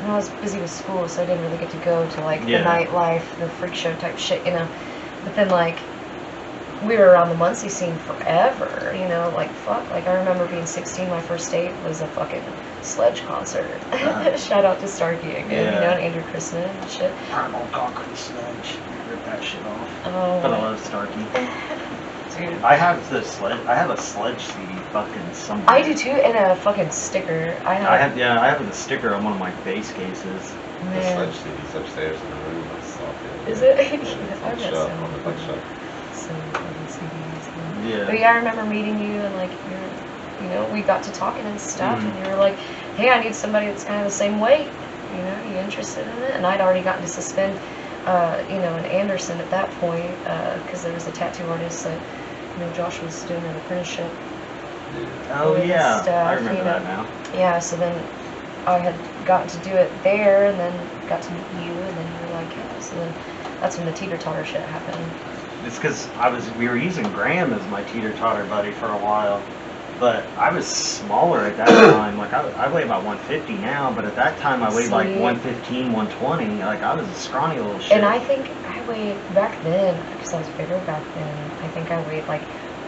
I was busy with school, so I didn't really get to go to, like, the nightlife, the freak show type shit, you know, but then, like, we were around the Muncie scene forever, you know, like, fuck, like, I remember being 16, my first date was a fucking Sledge concert. Shout out to Starkey again, you know, and Andrew Christman and shit. Primal Concrete Sledge. Rip that shit off. Oh. But I love Starkey. Dude. I have a Sledge CD fucking somewhere. I do too, and a fucking sticker. I have the sticker on one of my bass cases. The man. Sledge CD's upstairs in the room. I saw it. Is it? Yeah, I bet on the bookshelf. so fucking CDs. Yeah. But yeah, I remember meeting you and like you know, we got to talking and stuff, and you were like, hey, I need somebody that's kind of the same weight. You know, you interested in it? And I'd already gotten to suspend, you know, in Anderson at that point, because there was a tattoo artist that, you know, Josh was doing an apprenticeship. Oh with yeah, stuff, I remember you that know. now. Yeah, so then I had gotten to do it there, and then got to meet you, and then you were like, yeah. So then that's when the teeter-totter shit happened. It's because we were using Graham as my teeter-totter buddy for a while, but I was smaller at that time. Like I weigh about 150 now, but at that time I weighed like 115, 120. Like I was a scrawny little shit. And I think I weighed back then, because I was bigger back then. I think I weighed like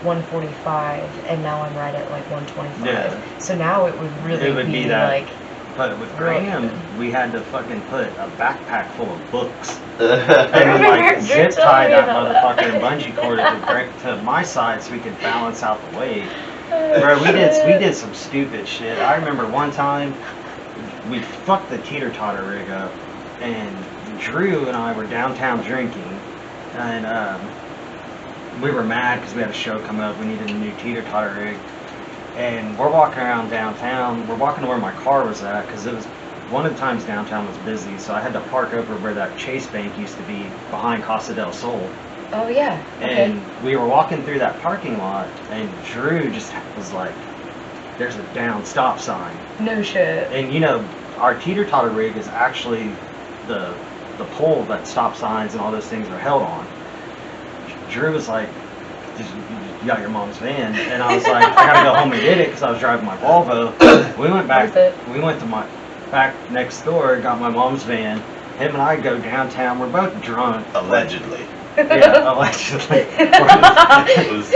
145, and now I'm right at like 125. Yeah. So now it would really be that like But with Graham, we had to fucking put a backpack full of books. I And then, remember like, you zip telling tie me that about motherfucker and that. bungee cord it to my side so we could balance out the weight. Bro, we did some stupid shit. I remember one time we fucked the teeter-totter rig up, and Drew and I were downtown drinking, and we were mad because we had a show coming up. We needed a new teeter-totter rig, and we're walking around downtown. We're walking to where my car was at because it was one of the times downtown was busy, so I had to park over where that Chase Bank used to be behind Casa del Sol. Oh yeah. Okay. And we were walking through that parking lot, and Drew just was like, "There's a down stop sign." No shit. And you know, our teeter-totter rig is actually the pole that stop signs and all those things are held on. Drew was like, "You got your mom's van," and I was like, "I gotta go home and get it," because I was driving my Volvo. We went back. We went to my back next door, got my mom's van. Him and I go downtown. We're both drunk. Allegedly. Yeah, allegedly. It was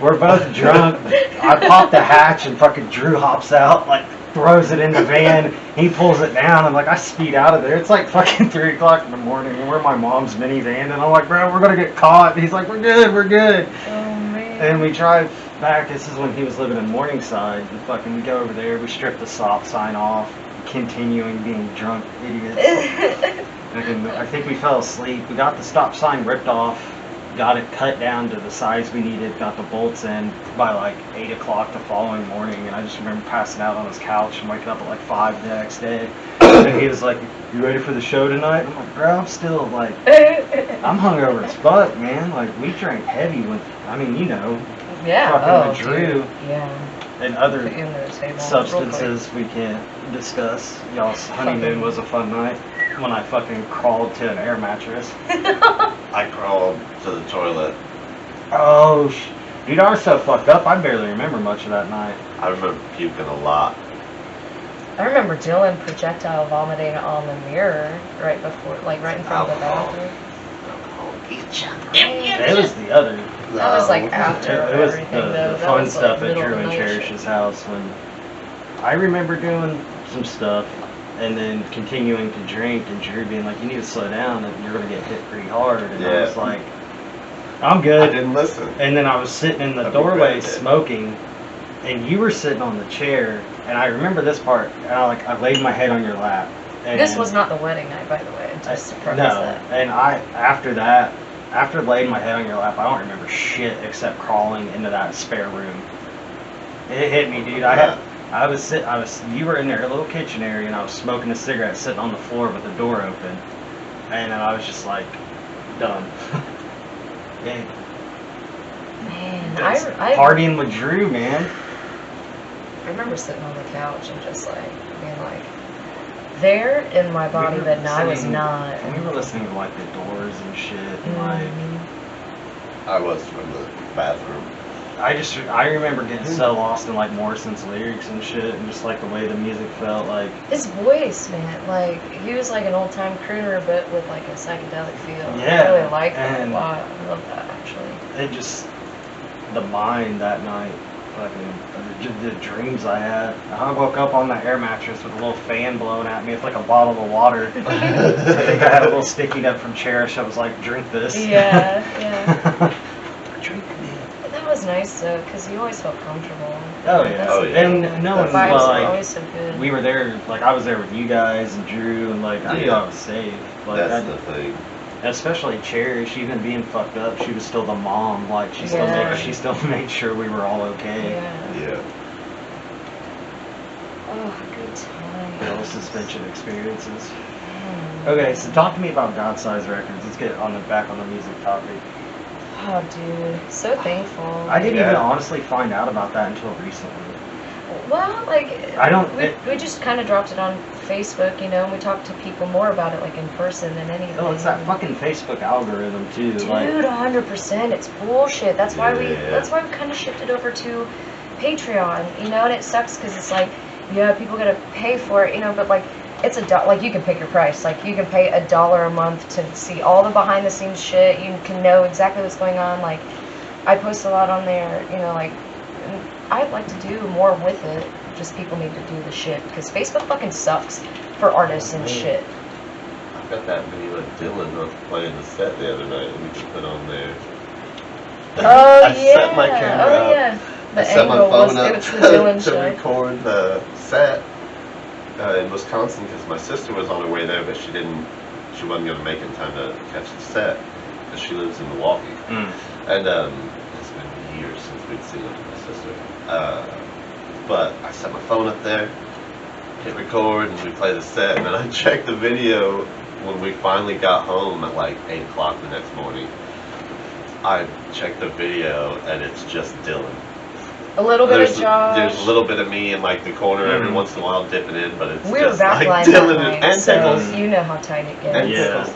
We're both drunk. I pop the hatch and fucking Drew hops out, like throws it in the van. He pulls it down. I'm like, I speed out of there. It's like fucking 3 o'clock in the morning, and we're in my mom's minivan, and I'm like, bro, we're gonna get caught. And he's like, we're good, we're good. Oh man. And we drive back. This is when he was living in Morningside. And fucking we go over there. We strip the stop sign off, continuing being drunk idiots. I think we fell asleep. We got the stop sign ripped off, got it cut down to the size we needed, got the bolts in by like 8 o'clock the following morning, and I just remember passing out on his couch and waking up at like 5 the next day. And he was like, "You ready for the show tonight?" I'm like, "Bro, I'm still like, I'm hungover as fuck, man. Like, we drank heavy when, I mean, you know, Yeah. fucking Oh, with Drew dude. Yeah. and other Put you in those tables substances we can't discuss. Y'all's honeymoon was a fun night when I fucking crawled to an air mattress. I crawled to the toilet. Oh, dude, I was so fucked up, I barely remember much of that night. I remember puking a lot. I remember Dylan projectile vomiting on the mirror right before, like right in front of the Alcohol. bathroom. It was the other. That was like after It was everything the though. That fun was, stuff like, at middle Drew of the and night Cherish's shit. house when I remember doing some stuff and then continuing to drink and Drew being like, "You need to slow down and you're gonna get hit pretty hard." And I was like, "I'm I good." didn't listen. And then I was sitting in the I doorway regret it. smoking, and you were sitting on the chair, and I remember this part, and I laid my head on your lap. And This was not the wedding night, by the way. Just to preface no, that. and after laying my head on your lap, I don't remember shit except crawling into that spare room. It hit me, dude. You were in there, a little kitchen area, and I was smoking a cigarette sitting on the floor with the door open, and then I was just like, done. And Man, that's I partying with Drew, man. remember sitting on the couch and just like being like there in my body, but no, I was not. And we were listening to like the Doors and shit, and like I was from the bathroom. I remember getting so lost in like Morrison's lyrics and shit, and just like the way the music felt. Like His voice, man, like he was like an old time crooner, but with like a psychedelic feel. Yeah, I really like that a and- lot. I love that actually. it just the mind that night, fucking the dreams I had. I woke up on that air mattress with a little fan blowing at me. It's like a bottle of water. I think I had a little sticky note from Cherish. I was like, "Drink this." Yeah, yeah. Drink me. That was nice though, because you always felt comfortable. Oh yeah. That's Oh, the yeah. thing. And no The one vibes were like always so good. we were there. Like I was there with you guys and Drew, and like I knew I was safe. Like That's the thing. especially Cherish, even being fucked up, she was still the mom. Like she still Yeah. she still made sure we were all okay. Yeah. Yeah. Oh, good times. Little suspension experiences. Man. Okay, so talk to me about God Size Records. Let's get back on the music topic. Oh, dude, so thankful. I didn't even Yeah. honestly find out about that until recently. Well, like I don't- We just kind of dropped it on Facebook, you know, and we talked to people more about it, like in person than anything. Oh, it's that fucking Facebook algorithm too. Dude, Like 100%. It's bullshit. That's why we. Yeah. That's why we kind of shifted over to Patreon, you know, and it sucks because it's like, yeah, people gotta pay for it, you know, but like. It's like you can pick your price. Like you can pay $1 a month to see all the behind the scenes shit. You can know exactly what's going on. Like I post a lot on there, you know, like I'd like to do more with it, just people need to do the shit because Facebook fucking sucks for artists and shit. I got that video of Dylan playing the set the other night that we could put on there. Oh I set my camera up. Yeah. The I set my angle phone was up it was the Dylan to show. record the set in Wisconsin because my sister was on her way there, but she wasn't going to make it in time to catch the set because she lives in Milwaukee. And it's been years since we'd seen my sister. But I set my phone up there, hit record, and we play the set. And then I checked the video when we finally got home at like 8 o'clock the next morning. I checked the video, and it's just Dylan. A little bit of Josh. There's a little bit of me in like the corner every once in a while dipping in, but it's We were just like backline Dylan that night, and so Pickles. you know how tight it gets. And Yeah. Pickles.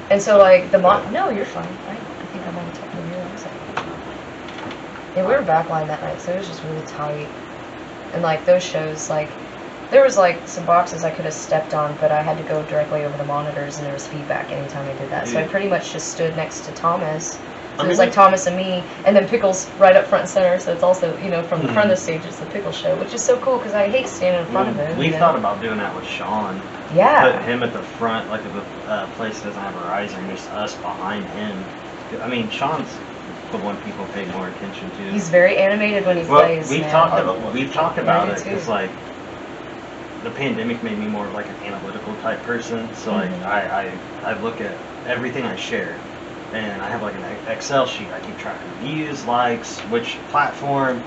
And so like no, you're fine. I think I'm on top of you. Yeah, we were backline that night, so it was just really tight. And like those shows, like there was like some boxes I could have stepped on, but I had to go directly over the monitors, and there was feedback anytime I did that. So I pretty much just stood next to Thomas. So it was like Thomas and me, and then Pickles right up front and center. So it's also, you know, from the front of the stage, it's the Pickles show, which is so cool because I hate standing in front of him. We you know? thought about doing that with Sean. Yeah. Put him at the front, like if the place doesn't have a riser, and just us behind him. I mean, Sean's the one people pay more attention to. He's very animated when he plays. We've man. talked about Yeah, it me too. because like the pandemic made me more of like an analytical type person. So like I look at everything I share, and I have like an Excel sheet. I keep track of views, likes, which platform,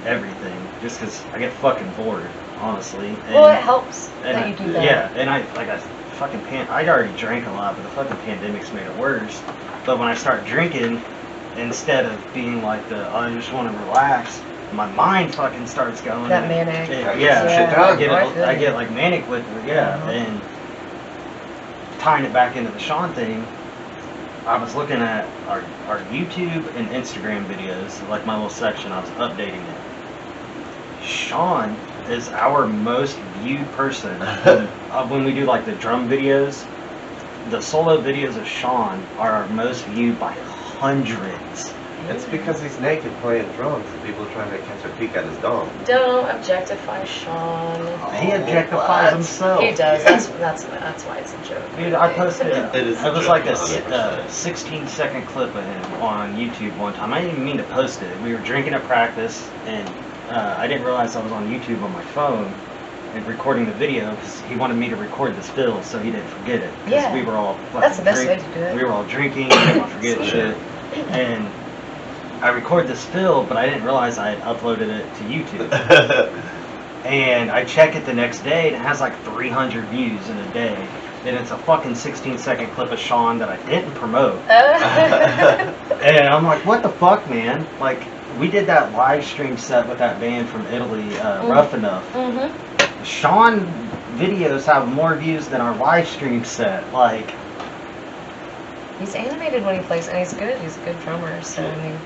everything. Just because I get fucking bored, honestly. And, Well, it helps that you do that. Yeah, and I already drank a lot, but the fucking pandemic's made it worse. But when I start drinking, instead of being like I just want to relax, my mind fucking starts going. That manic. I get like manic with it, and tying it back into the Sean thing, I was looking at our YouTube and Instagram videos, like my little section, I was updating it. Sean is our most viewed person. When we do like the drum videos, the solo videos of Sean are our most viewed by hundreds. It's because he's naked playing drums and people are trying to catch a peek at his dong. Don't objectify Sean. He objectifies himself. He does. That's why it's a joke. Dude, I posted It is it was a like a joke, 100%. 16-second clip of him on YouTube one time. I didn't even mean to post it. We were drinking at practice, and I didn't realize I was on YouTube on my phone and recording the video because he wanted me to record the spill so he didn't forget it. Yeah. We were all That's the best way to do it. We were all drinking, didn't want to forget shit. And I record the spill, but I didn't realize I had uploaded it to YouTube. And I check it the next day, and it has like 300 views in a day. And it's a fucking 16-second clip of Sean that I didn't promote. And I'm like, what the fuck, man? Like, we did that live stream set with that band from Italy, Rough Enough. Sean videos have more views than our live stream set. Like, He's animated when he plays, and he's good. He's a good drummer. So I mean,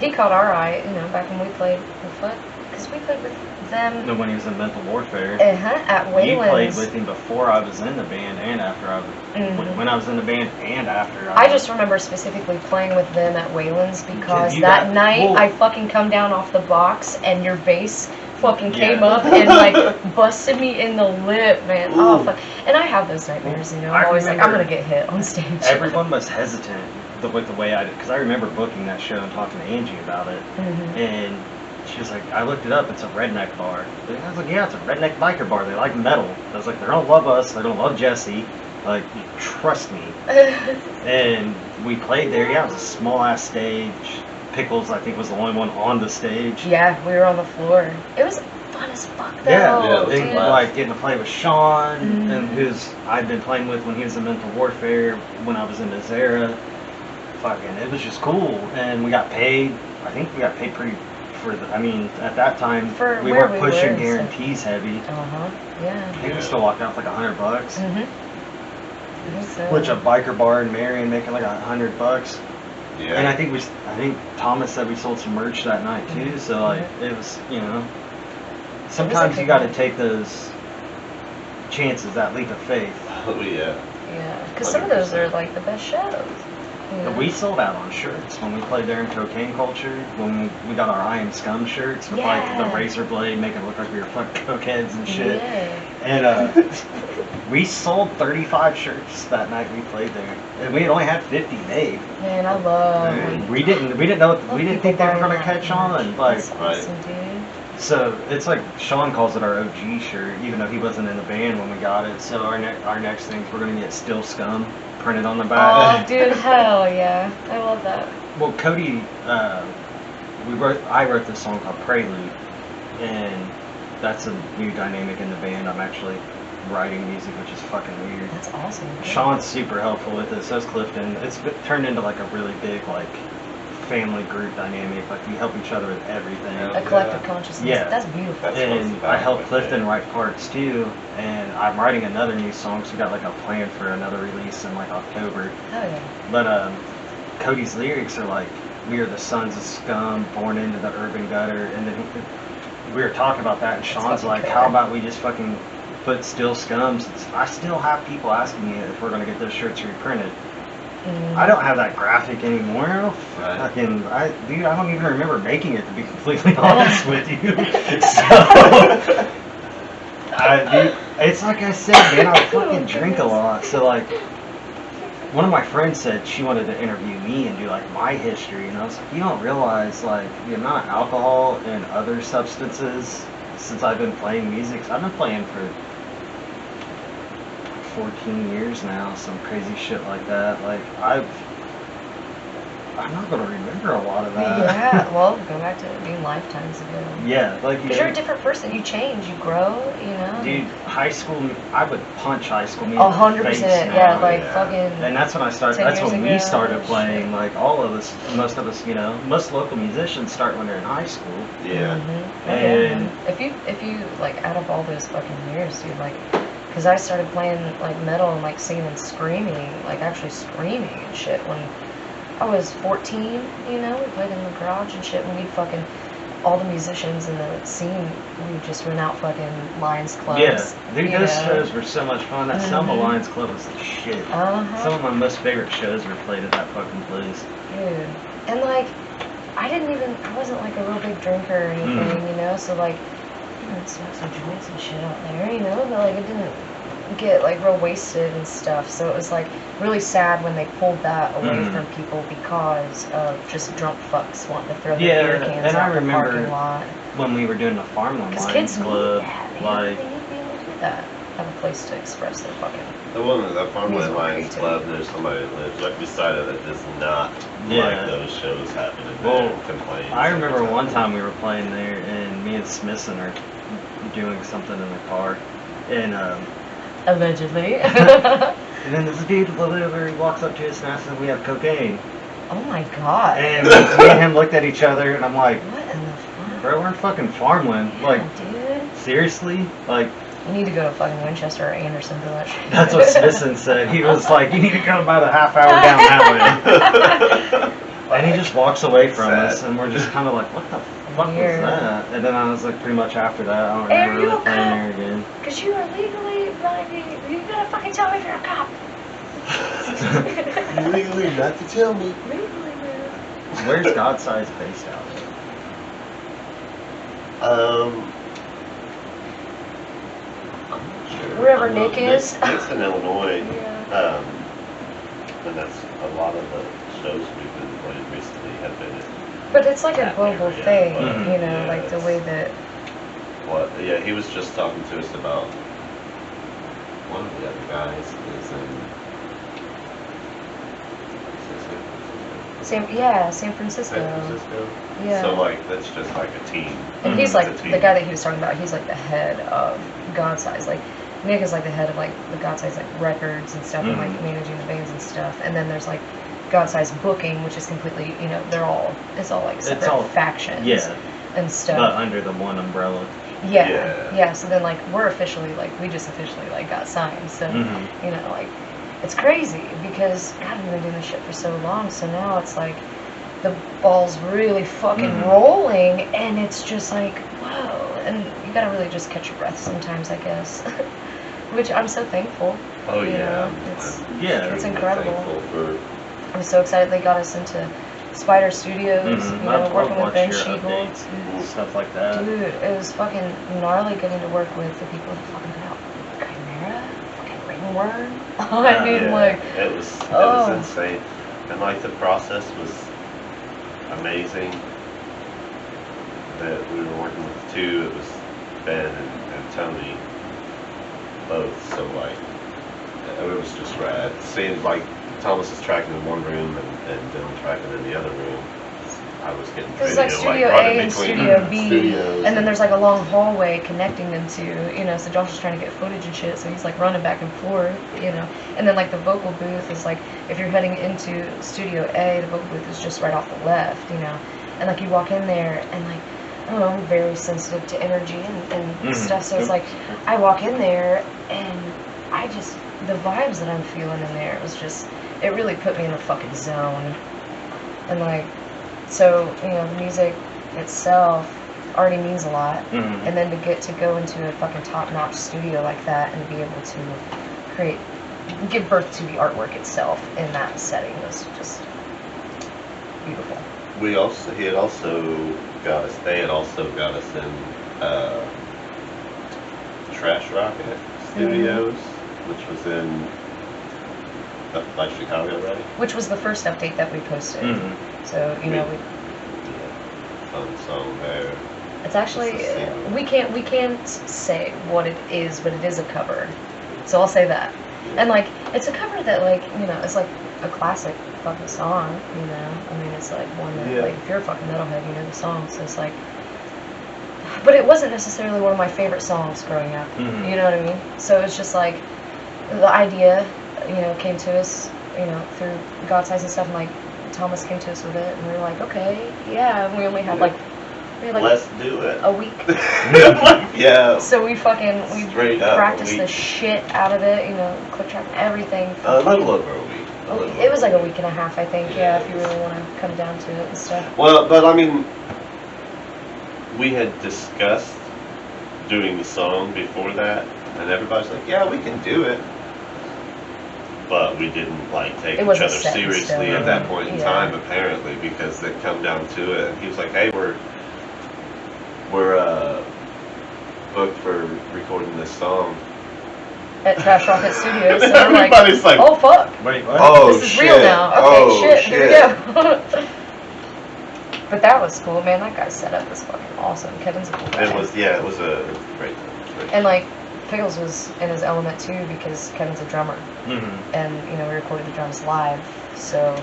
he caught our eye, you know, back when we played with Foot, because we played with them. when he was in Mental Warfare. At Wayland's. You played with him before I was in the band and after I was, when I was in the band and after I just remember specifically playing with them at Wayland's because You that got- night well- I fucking come down off the box and your bass fucking came up and like busted me in the lip, man. Oh fuck. And I have those nightmares, you know. I'm always like, I'm gonna get hit on stage. Everyone was hesitant with the way I did, because I remember booking that show and talking to Angie about it, and she was like, I looked it up, it's a redneck bar. I was like, yeah, it's a redneck biker bar. They like metal. I was like, they don't love us. They don't love Jessie. Like, trust me. And we played there. Yeah, it was a small ass stage. Pickles, I think, was the only one on the stage. Yeah, we were on the floor. It was fun as fuck though. Yeah, dude. it was like getting to play with Sean, and who's I'd been playing with when he was in Mental Warfare, when I was in Nazera. Fucking, it was just cool, and we got paid. I think we got paid pretty for the. I mean, at that time For we where weren't we pushing were, so- guarantees heavy. Yeah. I think we still walked out with like $100, I think so. which a biker bar in Marion making like $100. Yeah. And I think Thomas said we sold some merch that night too. So like it was, you know, sometimes you got to take those chances, that leap of faith. Oh, yeah. Yeah, because some of those are like the best shows. Yeah. We sold out on shirts when we played there in Cocaine Culture. When we got our I Am Scum shirts with like the Yeah. razor blade, making it look like we were fucking cokeheads and shit. Yeah. And we sold 35 shirts that night we played there, and we had only had 50 made. Man, I love. And we didn't know, we didn't think they were gonna catch on. Like, That's awesome, dude. so it's like Sean calls it our OG shirt, even though he wasn't in the band when we got it. So our next things, we're gonna get Still Scum printed on the Oh, back. dude, hell yeah. I love that. Well, Cody, I wrote this song called Prelude, and that's a new dynamic in the band. I'm actually writing music, which is fucking weird. That's awesome. Sean's super helpful with it, so is Clifton. It's turned into like a really big like family group dynamic. Like we help each other with everything. Yeah. A collective consciousness. Yeah. That's beautiful. That's what it's And about, I help right Clifton there. write parts too, and I'm writing another new song, so we got like a plan for another release in like October. Hell yeah. But Cody's lyrics are like, "We are the sons of scum, born into the urban gutter," and then we were talking about that, and Sean's fucking like, cool. "How about we just fucking put Still Scums?" I still have people asking me if we're gonna get those shirts reprinted. Mm. I don't have that graphic anymore. Right. Fucking, I don't even remember making it, to be completely honest with you. So, dude, it's like I said, man, I fucking drink a lot. So like, one of my friends said she wanted to interview me and do like my history, and I was like, you don't realize like the amount of alcohol and other substances since I've been playing music. So I've been playing for 14 years now, some crazy shit like that. Like I'm not gonna remember a lot of that. Yeah, well, go back to it being lifetimes ago. Yeah, like Because you're a different person. You change, you grow, you know? dude, high school, I would punch high school music. 100%. Yeah, like yeah. fucking. And that's when I started. 10 That's years when we ago, started playing. shit. Like all of us, most of us, you know, most local musicians start when they're in high school. Yeah. Mhm. And- if you like out of all those fucking years, dude, like, because I started playing like metal and like singing and screaming, like actually screaming and shit when I was 14. You know, we played in the garage and shit. When we fucking all the musicians in the scene, we would just rent out fucking Lions clubs. Yeah, dude, you those know? shows were so much fun. That Selma Mhm. Lions Club was the shit. Uh-huh. Some of my most favorite shows were played at that fucking place. Dude. And like, I wasn't like a real big drinker or anything, you know, so like, I'd smoke some joints and shit out there, you know, but like, it didn't get like real wasted and stuff, so it was like really sad when they pulled that away from people because of just drunk fucks wanting to throw their beer cans and I out the remember parking lot. when we were doing the Farmland Because Lions kids need Club, that, man. like, They need to be able to do that. Have a place to express their fucking. The one at the Farmland Musical Lions creativity. Club, there's somebody that lives right beside it that does not Yeah. like those shows happening Well, there and complains. I remember every one time we were playing there, and me and Smithson are doing something in the car, and Allegedly. and then this dude literally walks up to us and asks if we have cocaine, Oh my god. and me and him looked at each other, and I'm like, What in the fuck? bro, we're in fucking Farmland, like, Yeah, dude. seriously, like. You need to go to fucking Winchester or Anderson for that shit. That's what Smithson said. He was like, you need to come about a half hour down that way. And he just walks away from Sad. us, and we're just kind of like, what the fuck was Weird. that? And then I was like, pretty much after that, I don't Hey, remember are you really a playing cop? there again. Because you are legally blinding. You gotta fucking tell me if you're a cop. Legally, not to tell me. Legally, man. Where's Godside's based out of? I'm not sure. Wherever I'm not- Nick is. Nick's in Illinois. Yeah. And that's a lot of the shows we've been playing recently have been in But it's like a that global area, thing, but, Mhm. you know, yeah, like the it's- way that. What? Yeah, he was just talking to us about one of the other guys is in San Francisco. San Francisco. Yeah. So like that's just like a team. And he's Mhm. like It's a the team. guy that he was talking about. He's like the head of Godsize. Like Nick is like the head of like the Godsize like records and stuff, and like Mhm. managing the bands and stuff. And then there's like Godsize booking, which is completely, you know, it's all like separate all- factions Yeah, and stuff. but under the one umbrella. Yeah. So then like we just officially like got signed. So Mhm. you know, like it's crazy because God, we've been doing this shit for so long. So now it's like the ball's really fucking Mhm. rolling, and it's just like whoa. And you gotta really just catch your breath sometimes, I guess. Which I'm so thankful. Oh you yeah. know, it's Yeah. It's I'm incredible. Thankful for was so excited they got us into Spider Studios, Mm-hmm. you know, working with Ben your Shiegel. updates and stuff like that. Dude, it was fucking gnarly getting to work with the people who fucking put out Chimera, fucking Ringworm. I mean, Yeah, like, it was insane, and like the process was amazing. That we were working with two. It was Ben and Tony both. So like, it was just rad. Seeing like Thomas is tracking in one room and Dylan tracking in the other room. I was getting it's like Studio A and Studio B, and then there's like a long hallway connecting them to, you know, so Josh is trying to get footage and shit, so he's like running back and forth, you know, and then like the vocal booth is like, if you're heading into Studio A, the vocal booth is just right off the left, you know, and like you walk in there and like, I don't know, I'm very sensitive to energy and stuff, so it's like, I walk in there and I just, the vibes that I'm feeling in there, it was just, it really put me in a fucking zone, and like, so, you know, the music itself already means a lot, and then to get to go into a fucking top-notch studio like that and be able to give birth to the artwork itself in that setting was just beautiful. They had also got us in Trash Rocket Studios, which was in by Chicago, right? Which was the first update that we posted. So, you know, fun song there. it's actually, we can't say what it is, but it is a cover. So I'll say that. And like, it's a cover that like, you know, it's like a classic fucking song, you know? I mean, it's like one that, like, if you're a fucking metalhead, you know the song, so it's like, but it wasn't necessarily one of my favorite songs growing up, you know what I mean? So it's just like, the idea, you know, came to us, you know, through God's eyes and stuff, and like, Thomas came to us with it, and we were like, okay, yeah, and we only had like, let's do it. A week. Yeah. So we practiced the shit out of it, you know, click track everything. A little over a week. It was like a week and a half, I think, yeah, if you really want to come down to it and stuff. Well, but I mean, we had discussed doing the song before that, and everybody's like, yeah, we can do it. But we didn't like take each other seriously at that point in time, apparently, because it come down to it. And he was like, "Hey, we're booked for recording this song at Trash Rocket Studios." So everybody's like, "Oh fuck! Wait, what? Oh, this is real now. Okay, shit. Here we go." But that was cool, man. That guy's setup was fucking awesome. Kevin's a cool guy. It was a great time. And like, Pickles was in his element too because Kevin's a drummer, and you know we recorded the drums live, so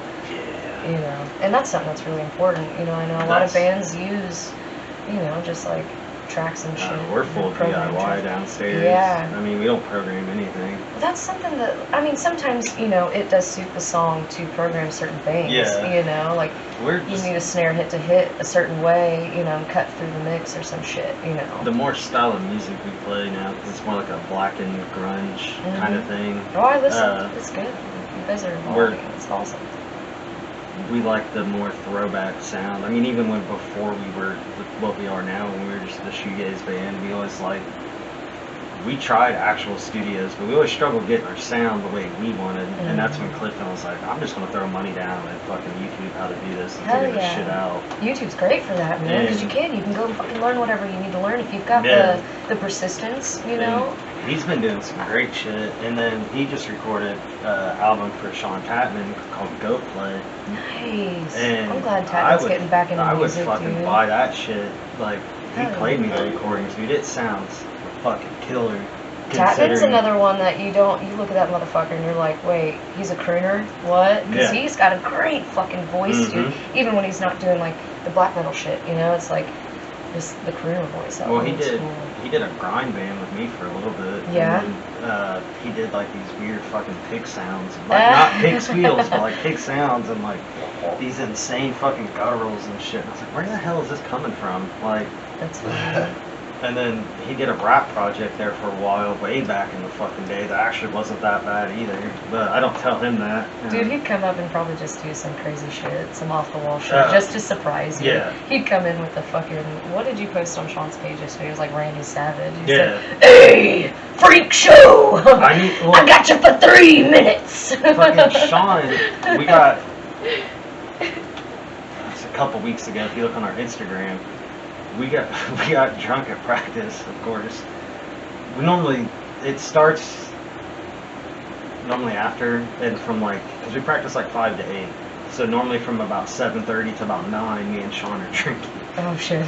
you know, and that's something that's really important. You know, I know a lot of bands use, you know, just like tracks and shit. We're full DIY downstairs. Yeah. I mean, we don't program anything. That's something that, I mean, sometimes, you know, it does suit the song to program certain things. Yeah. You know, like, you need a snare hit to hit a certain way, you know, and cut through the mix or some shit, you know. The more style of music we play now, it's more like a blackened grunge kind of thing. Oh, I listen. It's good. You guys are evolving. It's awesome. We like the more throwback sound. I mean, even before we were what we are now, when we were just the shoegaze band, we always we tried actual studios, but we always struggled getting our sound the way we wanted. And that's when Clifton was like, I'm just going to throw money down and fucking YouTube how to do this and figure this shit out. YouTube's great for that, man, because you can go and fucking learn whatever you need to learn if you've got the persistence, you know? He's been doing some great shit, and then he just recorded an album for Sean Tatman called Go Play. Nice. And I'm glad Tatman's getting back into music, I would fucking buy that shit. Like, he played me the recordings, dude. It sounds fucking killer. Tatman's another one that you look at that motherfucker and you're like, wait, he's a crooner? What? Because he's got a great fucking voice, dude. Even when he's not doing, like, the black metal shit, you know? It's like, just the crooner voice. Well, he did a grind band with me for a little bit. Yeah. And then, he did like these weird fucking pig sounds, like not pig squeals, but like pig sounds, and like these insane fucking gutturals and shit. And I was like, where the hell is this coming from? Like, that's funny. And then he did a rap project there for a while, way back in the fucking day. That actually wasn't that bad either. But I don't tell him that. Dude, he'd come up and probably just do some crazy shit, some off-the-wall shit, just to surprise you. Yeah. He'd come in with the fucking... What did you post on Sean's page yesterday? It was like Randy Savage. He said, "Hey, freak show! I got you for 3 minutes!" Fucking Sean, It's a couple weeks ago. If you look on our Instagram, we got drunk at practice. Of course, it starts normally after and from because we practice 5 to 8. So normally from about 7:30 to about 9, me and Sean are drinking. Oh shit.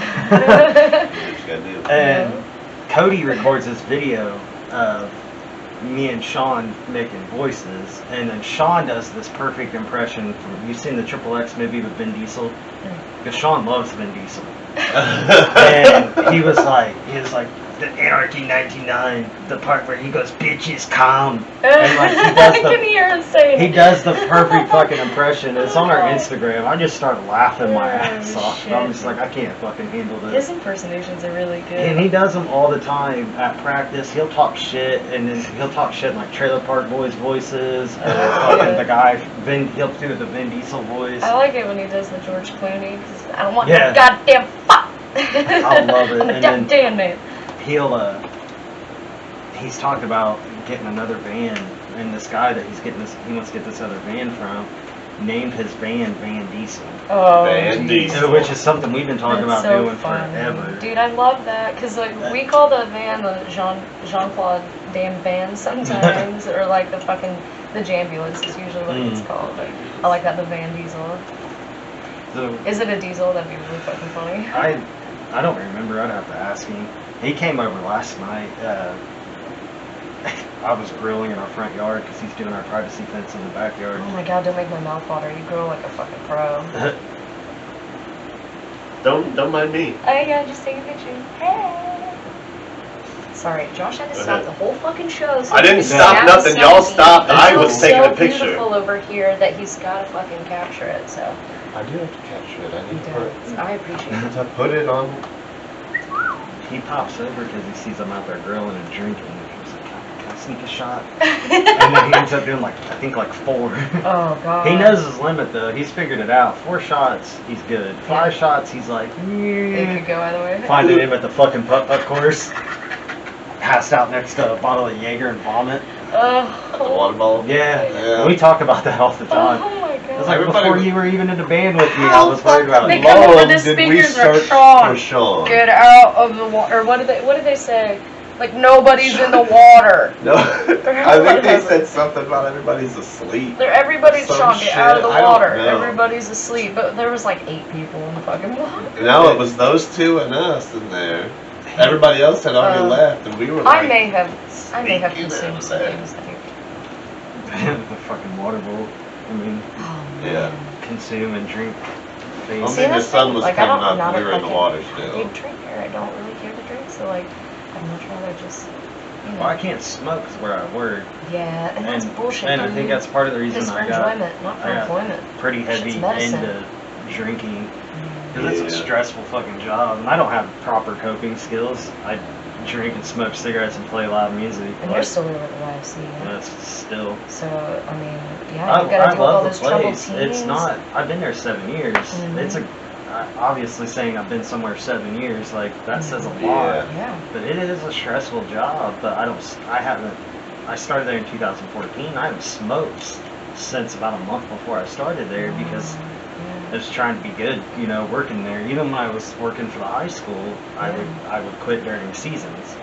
And Cody records this video of me and Sean making voices, and then Sean does this perfect impression from, you've seen the Triple X movie with Vin Diesel? Because Sean loves Vin Diesel. And he was like, the Anarchy 99, the part where he goes, bitches come. And he does I can hear him saying he does the perfect fucking impression. It's on our Instagram. I just started laughing my ass off. Shit. I'm just like, I can't fucking handle this. His impersonations are really good. And he does them all the time at practice. He'll talk shit, and then he'll talk shit in Trailer Park Boys voices. Fucking the guy, he'll do the Vin Diesel voice. I like it when he does the George Clooney, because I don't want no Yeah. goddamn fuck. I love it. I'm a And then damn man. he's talked about getting another van, and this guy that he wants to get this other van from named his van Van Diesel. Oh, Van geez. Diesel. Which is something we've been talking That's about so doing funny. forever. Dude, I love that, because we call the van the Jean-Claude damn van sometimes, or the Jambulance is usually what it's called, but I like that, the Van Diesel. So, Is it a diesel? That'd be really fucking funny. I don't remember. I'd have to ask him. He came over last night. I was grilling in our front yard because he's doing our privacy fence in the backyard. Oh my god, don't make my mouth water. You grow like a fucking pro. Don't mind me. Oh yeah, just take a picture. Hey. Sorry, Josh had to stop the whole fucking show. So I didn't he could stop snap nothing. a Y'all selfie. stopped. I was It's taking so a picture. beautiful over here that he's got to fucking capture it. So I do have to capture it. I he need to put does. I appreciate it. to put it on. He pops over because he sees I'm out there grilling and drinking. He's like, can I sneak a shot? And then he ends up doing I think 4. Oh god. He knows his limit though. He's figured it out. 4 shots, he's good. 5 shots, he's like, It could go either way. finding him at the fucking putt-putt course. Passed out next to a bottle of Jaeger and vomit. The water bottle. Yeah. We talk about that all the time. Oh my It was god. like Everybody before was- you were even in the band with me, I was worried about They it. come over Long the did we speakers are search Sean. for Sean. Get out of the water. Or what did they say? Like nobody's in the water. No, I think they said something about everybody's asleep. Everybody's Some Sean, get out of the shit. I don't water. know. Everybody's asleep. But there was 8 people in the fucking water. No, it was those 2 and us in there. Everybody else had already left, and we were I like, may have sneaking consumed in some there. things. I think. The fucking water bowl. I mean, Oh, Yeah. man. consume and drink I things. don't See, think the that's sun the was thing, coming I'm up, not and we were in the fucking water still. big drinker. I don't really care to drink, so I'd much rather just, Well, I can't smoke 'cause where I work. Yeah, and that's bullshit. And I think that's part of the reason it's for I got enjoyment, not for I got employment. pretty heavy Shit's medicine. into drinking. Because it's a Yeah. stressful fucking job, and I don't have proper coping skills. I drink and smoke cigarettes and play loud music. And but you're still there with the YFC, yeah? that's still. So, I mean, yeah, you gotta I deal with all love those the troubled place. teens. It's not. I've been there 7 years. Mhm. It's obviously saying I've been somewhere 7 years. That says a lot. Yeah. Yeah. But it is a stressful job. But I started there in 2014. I haven't smoked since about a month before I started there because I was trying to be good, working there. Even when I was working for the high school, I would quit during seasons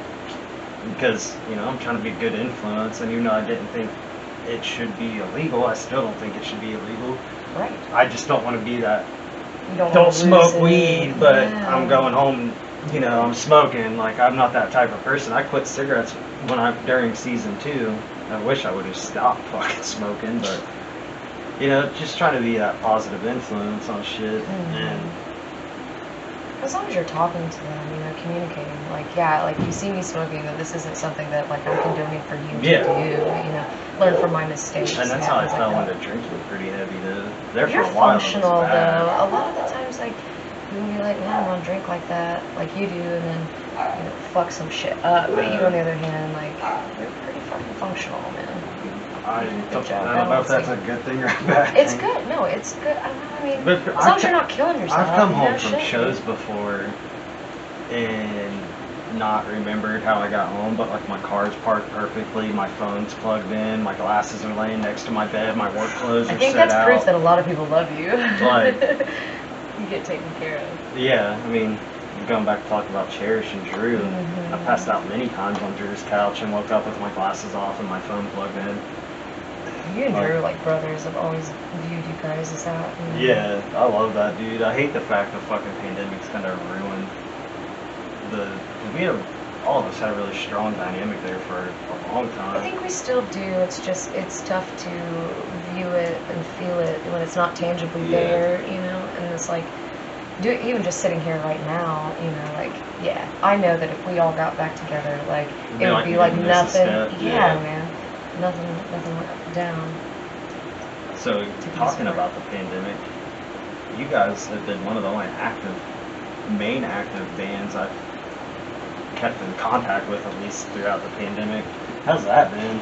because I'm trying to be a good influence. And even though I didn't think it should be illegal, I still don't think it should be illegal. Right. I just don't want to be that. You Don't wanna smoke lose it. weed, but Yeah. I'm going home. I'm smoking. I'm not that type of person. I quit cigarettes during season 2. I wish I would have stopped fucking smoking, but just trying to be that positive influence on shit. And as long as you're talking to them, communicating, you see me smoking, that this isn't something that I'm condoning for you to do, learn from my mistakes. and that's how I things fell like that. into drinking pretty heavy though. There You're for a while. It was functional bad. though. A lot of the times, you can be like, man, I don't drink like that, like you do, and then fuck some shit up. But you, on the other hand, you're pretty fucking functional, man. I Good job. don't know if that's a good thing or a bad It's thing. good. No, it's good. I mean, But as long as you're not killing yourself. I've come home shit. from shows before, and not remembered how I got home, but like my car's parked perfectly, my phone's plugged in, my glasses are laying next to my bed, my work clothes are set out. I think that's proof that a lot of people love you. Like, you get taken care of. Yeah, I mean, going back to talking about Cherish and Drew, Mm-hmm. I passed out many times on Drew's couch and woke up with my glasses off and my phone plugged in. You and Drew, like brothers, have always viewed you guys as that. You know? Yeah, I love that, dude. I hate the fact the fucking pandemic's kind of ruined all of us had a really strong dynamic there for a long time. I think we still do. It's just, it's tough to view it and feel it when it's not tangibly there, you know? And it's like, even just sitting here right now, you know, like, yeah, I know that if we all got back together, like, it would be like nothing. Yeah, man. Nothing went down. So, talking about the pandemic, you guys have been one of the only main active bands I've kept in contact with, at least throughout the pandemic. How's that been?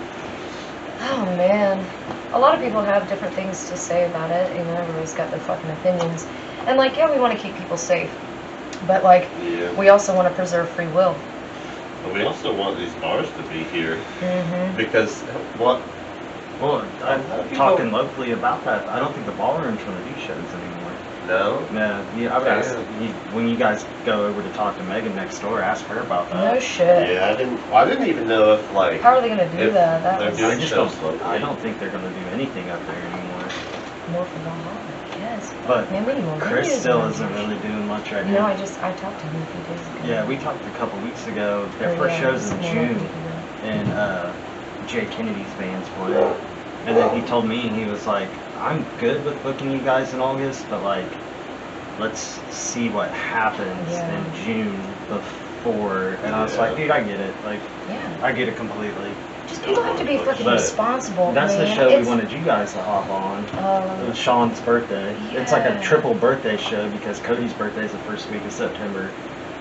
Oh man, a lot of people have different things to say about it. You know, everybody's got their fucking opinions, and like, yeah, we want to keep people safe, but like, we also want to preserve free will. But we also want these bars to be here because Well, I'm talking locally about that. I don't think the ballroom's going to do shows anymore. No? Yeah, I've asked when you guys go over to talk to Megan next door, ask her about that. No shit. Yeah, I didn't even know if like. How are they gonna do that? They're doing shows locally. I don't think they're gonna do anything up there anymore. More for Valhalla, yes. But man, we need more Chris videos still on isn't this. really doing much right No, now. I talked to him a few days ago. Yeah, we talked a couple weeks ago. Their first show's in June, and Jay Kennedy's band's playing. And then he told me, he was like, "I'm good with booking you guys in August, but like, let's see what happens in June before." And I was like, dude, I get it. Like, I get it completely. Just people have to be fucking responsible. That's man. the show we wanted you guys to hop on. It was Sean's birthday. Yeah. It's like a triple birthday show because Cody's birthday is the first week of September.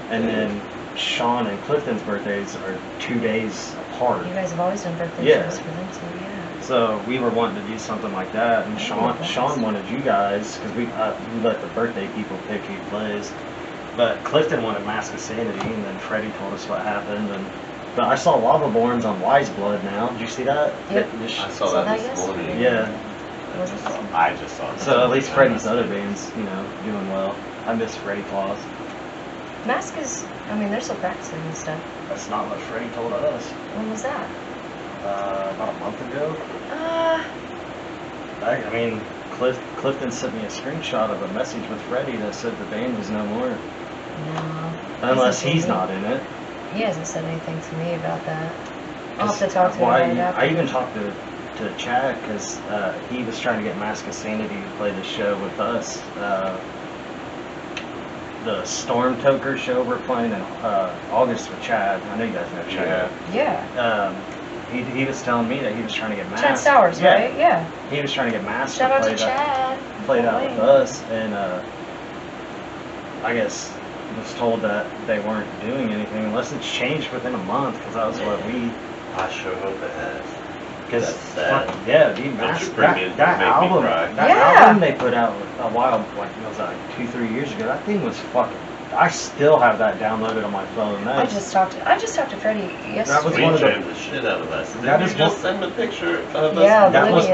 And then Sean and Clifton's birthdays are 2 days apart. You guys have always done birthday shows for them too, yeah. So we were wanting to do something like that, and Sean wanted you guys, because we let the birthday people pick who plays. But Clifton wanted Mask of Sanity, and then Freddie told us what happened. But I saw Lava Borns on Wise Blood now. Did you see that? Yep. I saw that this morning. Yeah. I just saw it. So at least Freddie's other band's, doing well. I miss Freddie Claus. Mask is, I mean, they're still practicing and stuff. That's not what Freddie told us. When was that? About a month ago. I mean, Clifton sent me a screenshot of a message with Freddie that said the band was no more. No. Unless he's not in it. He hasn't said anything to me about that. I'll have to talk to him about it after. I even talked to Chad because he was trying to get Mask of Sanity to play the show with us. The Storm Toker show we're playing in August with Chad. I know you guys know Chad. Yeah. He was telling me that he was trying to get Mask. Chad Stowers, right? Yeah. He was trying to get Mask Shout to out play to Chad. Play that with us, and I guess was told that they weren't doing anything unless it's changed within a month, because that was what we. I sure hope it has. Because sad. Yeah, dude, that album they put out a while, like it was like 2-3 years ago. That thing was fucking. I still have that downloaded on my phone. I just talked to Freddie yesterday. That was one of the shit out of us. That is just send a picture of us. Yeah, that was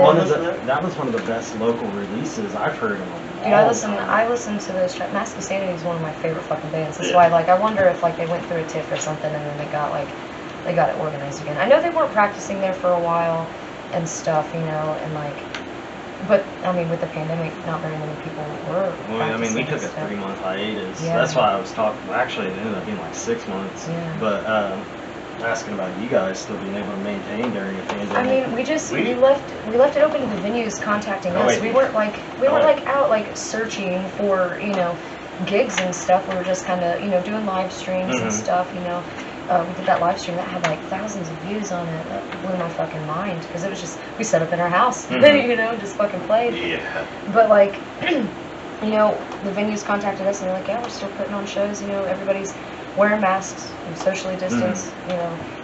one of the best local releases I've heard in a while. Dude, I listen to those tracks. Mask of Sanity is one of my favorite fucking bands. That's why, like, I wonder if like they went through a tiff or something and then they got it organized again. I know they weren't practicing there for a while and stuff, and like, but I mean, with the pandemic, not very many people were. Well, I mean, we took a 3-month hiatus. Yeah. That's why I was talking. Actually, it ended up being like 6 months. Yeah. But asking about you guys still being able to maintain during the pandemic. I mean, we left it open to the venues contacting us. We weren't like out like searching for gigs and stuff. We were just kind of doing live streams and stuff. We did that live stream that had like thousands of views on it. That blew my fucking mind because it was just we set up in our house, just fucking played. Yeah. But like, the venues contacted us and they're like, yeah, we're still putting on shows. Everybody's wearing masks, socially distanced,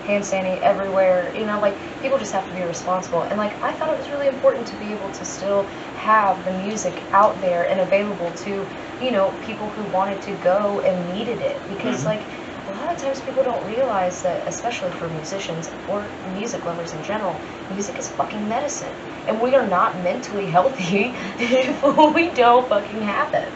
hand sanitizer everywhere. Like people just have to be responsible. And like I thought it was really important to be able to still have the music out there and available to people who wanted to go and needed it because like. A lot lot of times people don't realize that, especially for musicians or music lovers in general, music is fucking medicine. And we are not mentally healthy if we don't fucking have it.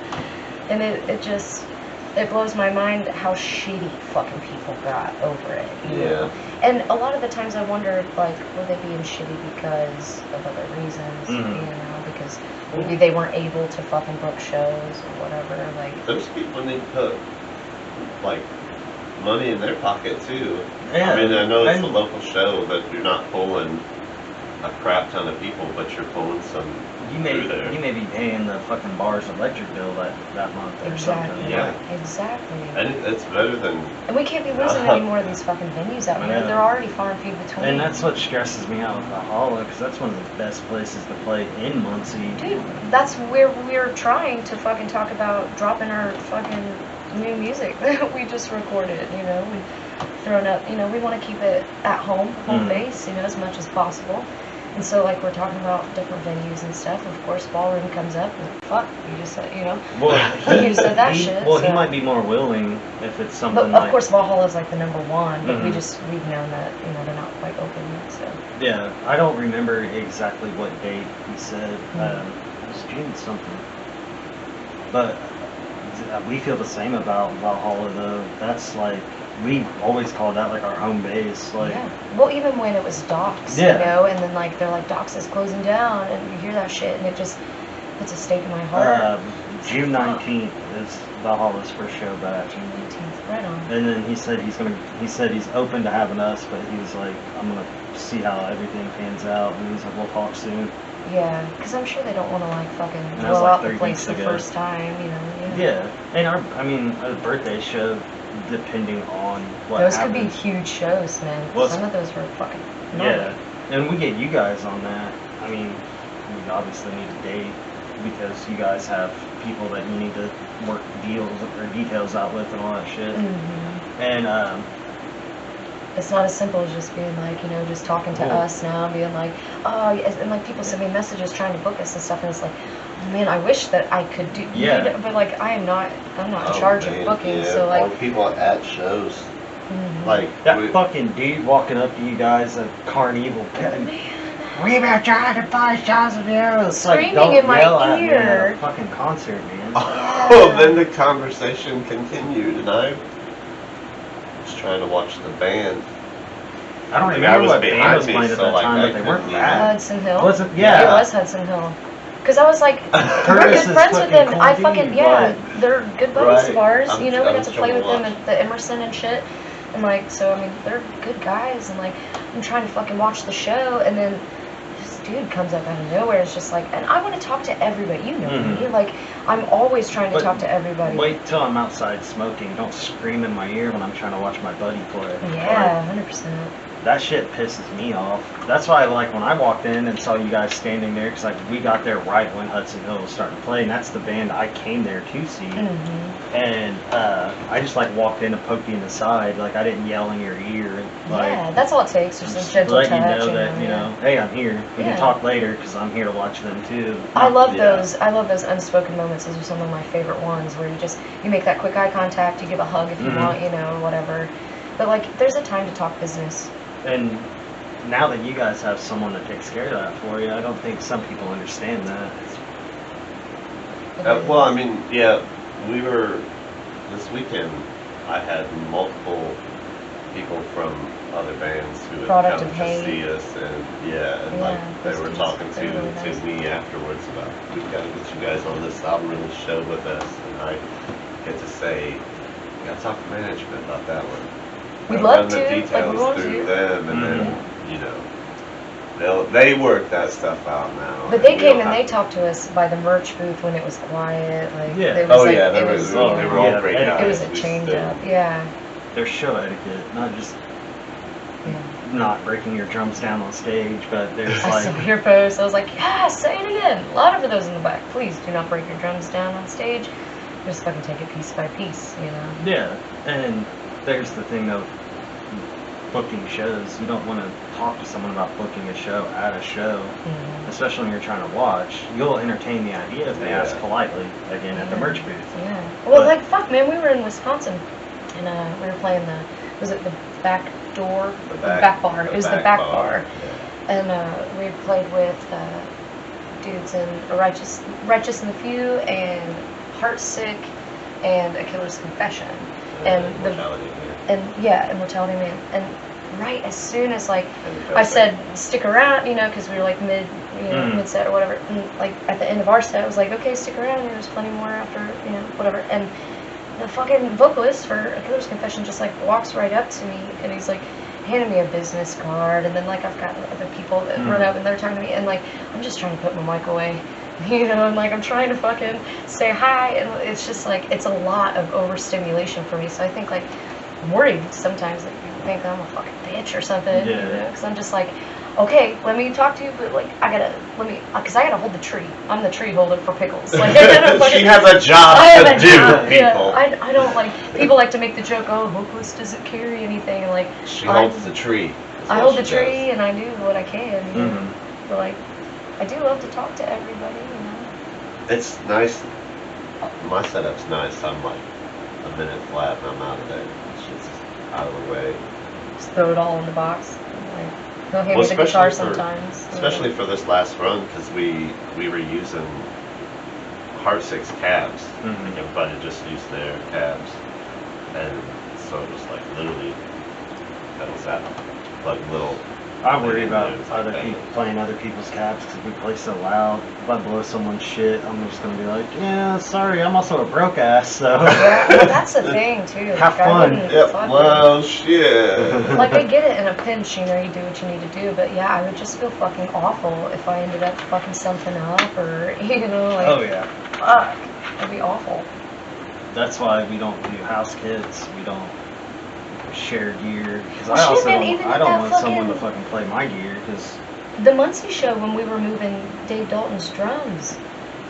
And it blows my mind how shitty fucking people got over it. You know? And a lot of the times I wonder, like, were they being shitty because of other reasons? You know, because maybe they weren't able to fucking book shows or whatever. Like, those people need to put, like, money in their pocket, too. Yeah. I mean, I know it's a local show, but you're not pulling a crap ton of people, but you're pulling some through there. You may be paying the fucking bar's electric bill that month or something. Yeah. Exactly. And it's better than... And we can't be losing any more of these fucking venues out here. They're already far and few between. And that's what stresses me out with Valhalla, because that's one of the best places to play in Muncie. Dude, that's where we're trying to fucking talk about dropping our fucking new music that we just recorded, you know. We've thrown up, you know, we want to keep it at home base, you know, as much as possible. And so, like, we're talking about different venues and stuff. Of course, ballroom comes up, and fuck, you just said, you know, well, you said that shit. Well, so. he might be more willing if it's something. But of course, Valhalla's like the number one. But we've known that, you know, they're not quite open yet. So. Yeah, I don't remember exactly what date he said. It was June something. But we feel the same about Valhalla, though. That's like. We always called that like our home base, like. Yeah. Well, even when it was Docks, you know, and then like they're like Docks is closing down, and you hear that shit, and it just puts a stake in my heart. June 19th is Valhalla's first show back. June 19th, right on. And then he said he's open to having us, but he was like, I'm gonna see how everything pans out, and he was like, we'll talk soon. Yeah, because I'm sure they don't want to like fucking blow out the place the first time, you know. Yeah, and our birthday show. Depending on what those happens. Could be huge shows, man. Well, some of those were fucking yeah, and we get you guys on that. I mean, we obviously need a date because you guys have people that you need to work deals or details out with and all that shit. And it's not as simple as just being like, you know, just talking to us now, being like, oh, and like people send me messages trying to book us and stuff, and it's like, man, I wish that I could do, but like I'm not in charge of booking, so like. Or people at shows, like that fucking dude walking up to you guys at Carnival, we've been trying to buy shots of you, screaming in my ear. Fucking concert, man. Oh, then the conversation continued, and I was trying to watch the band. I don't remember what band was playing at that time, but they weren't bad. Hudson Hill. Was it? Yeah. It was Hudson Hill. Because I was like, we're good friends with them. I fucking, they're good buddies of ours. You know, we got to play with them at the Emerson and shit. And like, so, I mean, they're good guys. And like, I'm trying to fucking watch the show. And then this dude comes up out of nowhere. It's just like, and I want to talk to everybody. You know me. Like, I'm always trying to talk to everybody. Wait till I'm outside smoking. Don't scream in my ear when I'm trying to watch my buddy play. Yeah, 100%. That shit pisses me off. That's why, like, when I walked in and saw you guys standing there, because, like, we got there right when Hudson Hill was starting to play, and that's the band I came there to see. And I just, like, walked in and poked you in the side. Like, I didn't yell in your ear. And, like, yeah, that's all it takes. Just a gentle touch. Let you know that, you know, hey, I'm here. We can talk later, because I'm here to watch them, too. I love those. I love those unspoken moments. Those are some of my favorite ones, where you make that quick eye contact, you give a hug if you want, you know, whatever. But, like, there's a time to talk business. And now that you guys have someone that takes care of that for you, I don't think some people understand that. Well, I mean, yeah, we were, this weekend, I had multiple people from other bands who had come to see us, and like, they were talking to me afterwards about, we've got to get you guys on this album release show with us, and I get to say, we got to talk to management about that one. We'd love to, the details through them, and then, you know, they work that stuff out now. But they came and they talked to us by the merch booth when it was quiet. Like, they were all great guys. It was a change up, There's show etiquette, not just not breaking your drums down on stage, but there's I saw your post. I was like, yeah, say it again. A lot of those in the back. Please do not break your drums down on stage. Just fucking take it piece by piece, you know. Yeah, and there's the thing of booking shows. You don't want to talk to someone about booking a show at a show, especially when you're trying to watch. You'll entertain the idea if they ask politely, again, at the merch booth. Yeah. Well, like, fuck, man, we were in Wisconsin and we were playing was it the back door? The back bar. It was the back bar. Yeah. And we played with dudes in Righteous and the Few and Heartsick and A Killer's Confession. And Mortality Man. And right as soon as like I said stick around, because we were like mid set or whatever, and like at the end of our set I was like, okay, stick around, there's plenty more after, whatever. And the fucking vocalist for A Killer's Confession just like walks right up to me and he's like handed me a business card, and then like I've got other people that run up and they're talking to me, and like I'm just trying to put my mic away, and like I'm trying to fucking say hi, and it's just like it's a lot of overstimulation for me. So I think like I'm worried sometimes that people think I'm a fucking bitch or something, because I'm just like, okay, let me talk to you, but like because I gotta hold the tree. I'm the tree holder for pickles. Like, she has a job to do, people. Yeah, I don't like, people like to make the joke, oh, vocalist doesn't carry anything, and like she holds the tree. I hold the tree and I do what I can. But like, I do love to talk to everybody. It's nice. My setup's nice. I'm like a minute flat and I'm out of there. It's just out of the way. Just throw it all in the box. Like, he'll hand me the guitar sometimes. Especially for this last run, because we were using Heartsick's cabs. And everybody just used their cabs. And so it was like literally, that was that, like little... I worry about other people playing other people's cabs because we play so loud. If I blow someone's shit, I'm just gonna be like, yeah, sorry, I'm also a broke ass, so. Yeah, well, that's the thing too. Have fun. Yep. Well, shit. Like I get it in a pinch, you do what you need to do, but yeah, I would just feel fucking awful if I ended up fucking something up or like. Oh yeah. Fuck, that'd be awful. That's why we don't do house kits. We don't share gear, because Well, I also even I don't that want someone to fucking play my gear, because the Muncie show when we were moving Dave Dalton's drums,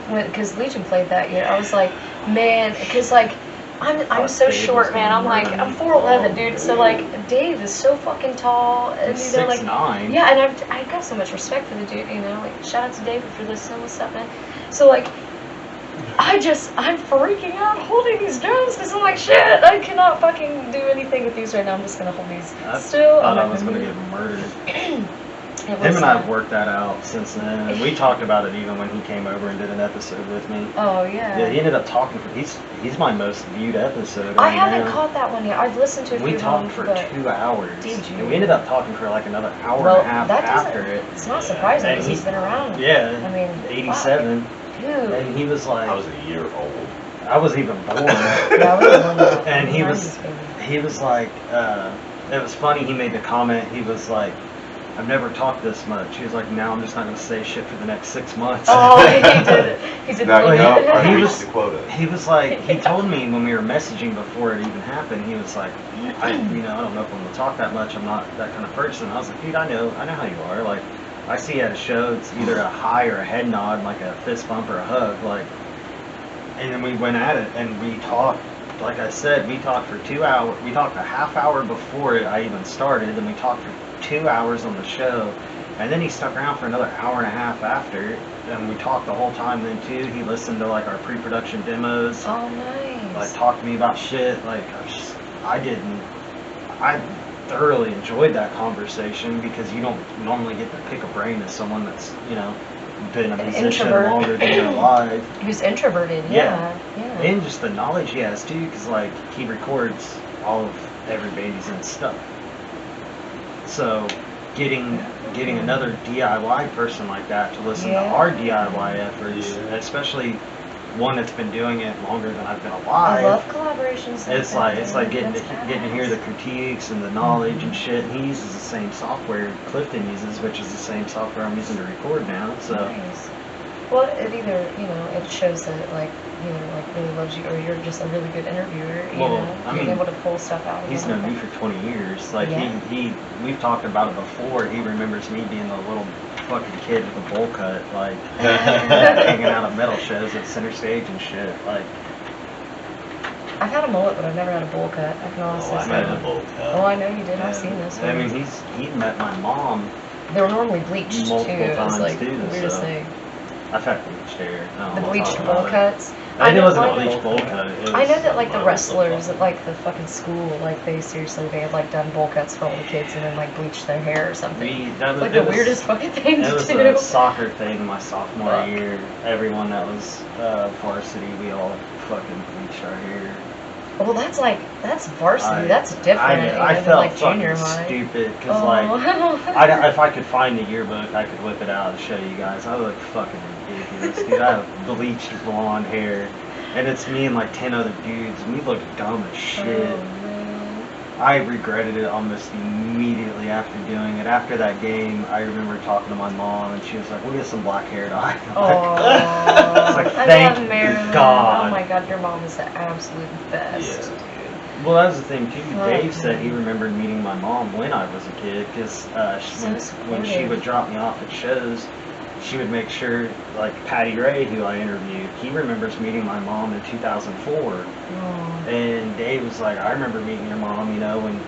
because Legion played that year, I was like, man, because like I'm so Dave short, man. I'm like I'm 4'11", dude. So like Dave is so fucking tall, and he's like 6'9". yeah, and I got so much respect for the dude, like shout out to David for listening, what's up, man. So like I'm freaking out holding these drums because I'm like, shit, I cannot fucking do anything with these right now. I'm just gonna hold these still. I thought I was gonna get murdered. Him and I have worked that out since then. And we talked about it even when he came over and did an episode with me. Oh yeah. Yeah, he ended up talking for he's my most viewed episode. I haven't caught that one yet. I've listened to it. We talked for 2 hours. Did you? And we ended up talking for like another hour and a half after it. It's not surprising because he's been around. Yeah. I mean, 87. Fuck. Dude. And he was like, I was a year old. I was even born. Yeah, I was born. And he was like, it was funny, he made the comment, he was like, I've never talked this much. He was like, now I'm just not going to say shit for the next 6 months. Oh, he did it. He did it. He was like, he told me when we were messaging before it even happened, he was like, I don't know if I'm going to talk that much. I'm not that kind of person. I was like, dude, I know how you are. Like, I see you at a show, it's either a hi or a head nod, like a fist bump or a hug, like, and then we went at it, and we talked, like I said, we talked for 2 hours, we talked a half hour before I even started, and we talked for 2 hours on the show, and then he stuck around for another hour and a half after, and we talked the whole time then too. He listened to like our pre-production demos. Oh, nice. Like, talked to me about shit, like, I thoroughly enjoyed that conversation because you don't normally get to pick a brain as someone that's, been a musician longer than you're alive. Who's introverted, yeah. And just the knowledge he has too, because like he records all of every band he's in stuff. So getting another DIY person like that to listen to our DIY efforts, especially one that's been doing it longer than I've been alive. I love collaborations. It's like getting to hear the critiques and the knowledge and shit. And he uses the same software Clifton uses, which is the same software I'm using to record now. So. Nice. Well, it either it shows that like really loves you, or you're just a really good interviewer. Being able to pull stuff out. He's known me for 20 years. Like we've talked about it before. He remembers me being the little fucking kid with a bowl cut, like hanging out at metal shows at Center Stage and shit. Like, I've had a mullet, but I've never had a bowl cut. I can honestly say. I had a bowl cut. Oh, I know you did. I've seen this. I mean, he met my mom. They were normally bleached multiple too. times It was like too. the weirdest thing. I've had bleached hair. The bleached bowl cuts. And it wasn't a know. bleach bowl cut. It was, I know that like the wrestlers at like the fucking school, like they had like done bowl cuts for all the kids and then like bleached their hair or something. Like the weirdest fucking thing to do. It was a soccer thing my sophomore year. Everyone that was varsity, we all fucking bleached our hair. Well, that's varsity. That's different. I than felt like junior fucking high. stupid because like if I could find the yearbook, I could whip it out and show you guys. I look fucking ridiculous, dude. I have bleached blonde hair, and it's me and like 10 other dudes, and we look dumb as shit. Man. I regretted it almost immediately after doing it. After that game, I remember talking to my mom, and she was like, "We'll get some black hair dye." Oh, like, I thank love Marilyn. God. Oh my God, your mom is the absolute best. Yeah. Well, that was the thing too. Oh, Dave said man. he remembered meeting my mom when I was a kid, because when she would drop me off at shows, she would make sure, like Patty Ray, who I interviewed, he remembers meeting my mom in 2004. Oh. And Dave was like, I remember meeting your mom, you know, when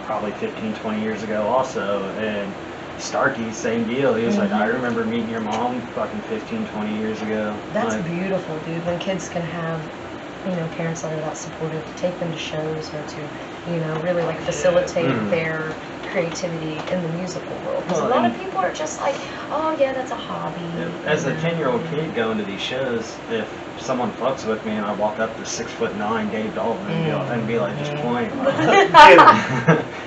probably 15, 20 years ago also. And Starkey, same deal. He was like, I remember meeting your mom fucking 15, 20 years ago. That's like, beautiful, dude. When kids can have, you know, parents that are that supportive to take them to shows or to, you know, really like facilitate their creativity in the musical world. Because a lot of people are just like, oh yeah, that's a hobby. As a 10-year-old kid going to these shows, if someone fucks with me and I walk up to 6'9" Dave Dalton and be like, just point.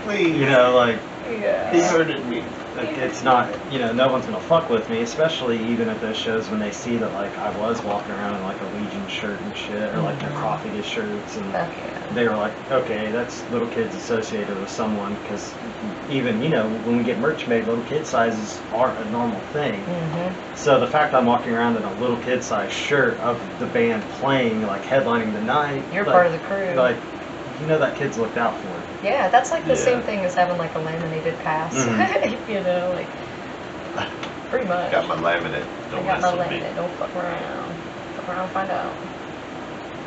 Please. You know, like, Yeah. He hurted me. like, it's not, you know, no one's gonna fuck with me, especially even at those shows when they see that, like, I was walking around in, like, a Legion shirt and shit, or, like, their coffee dish shirts, and they were like, okay, that's little kids associated with someone, because even, you know, when we get merch made, little kid sizes aren't a normal thing. So the fact I'm walking around in a little kid size shirt of the band playing, like, headlining the night, You're like, part of the crew. like, you know that kid's looked out for. Yeah, that's like the same thing as having like a laminated pass. You know, like pretty much. Got my laminate. I Don't got mess my with me. laminate. Don't fuck around. Fuck around, find out.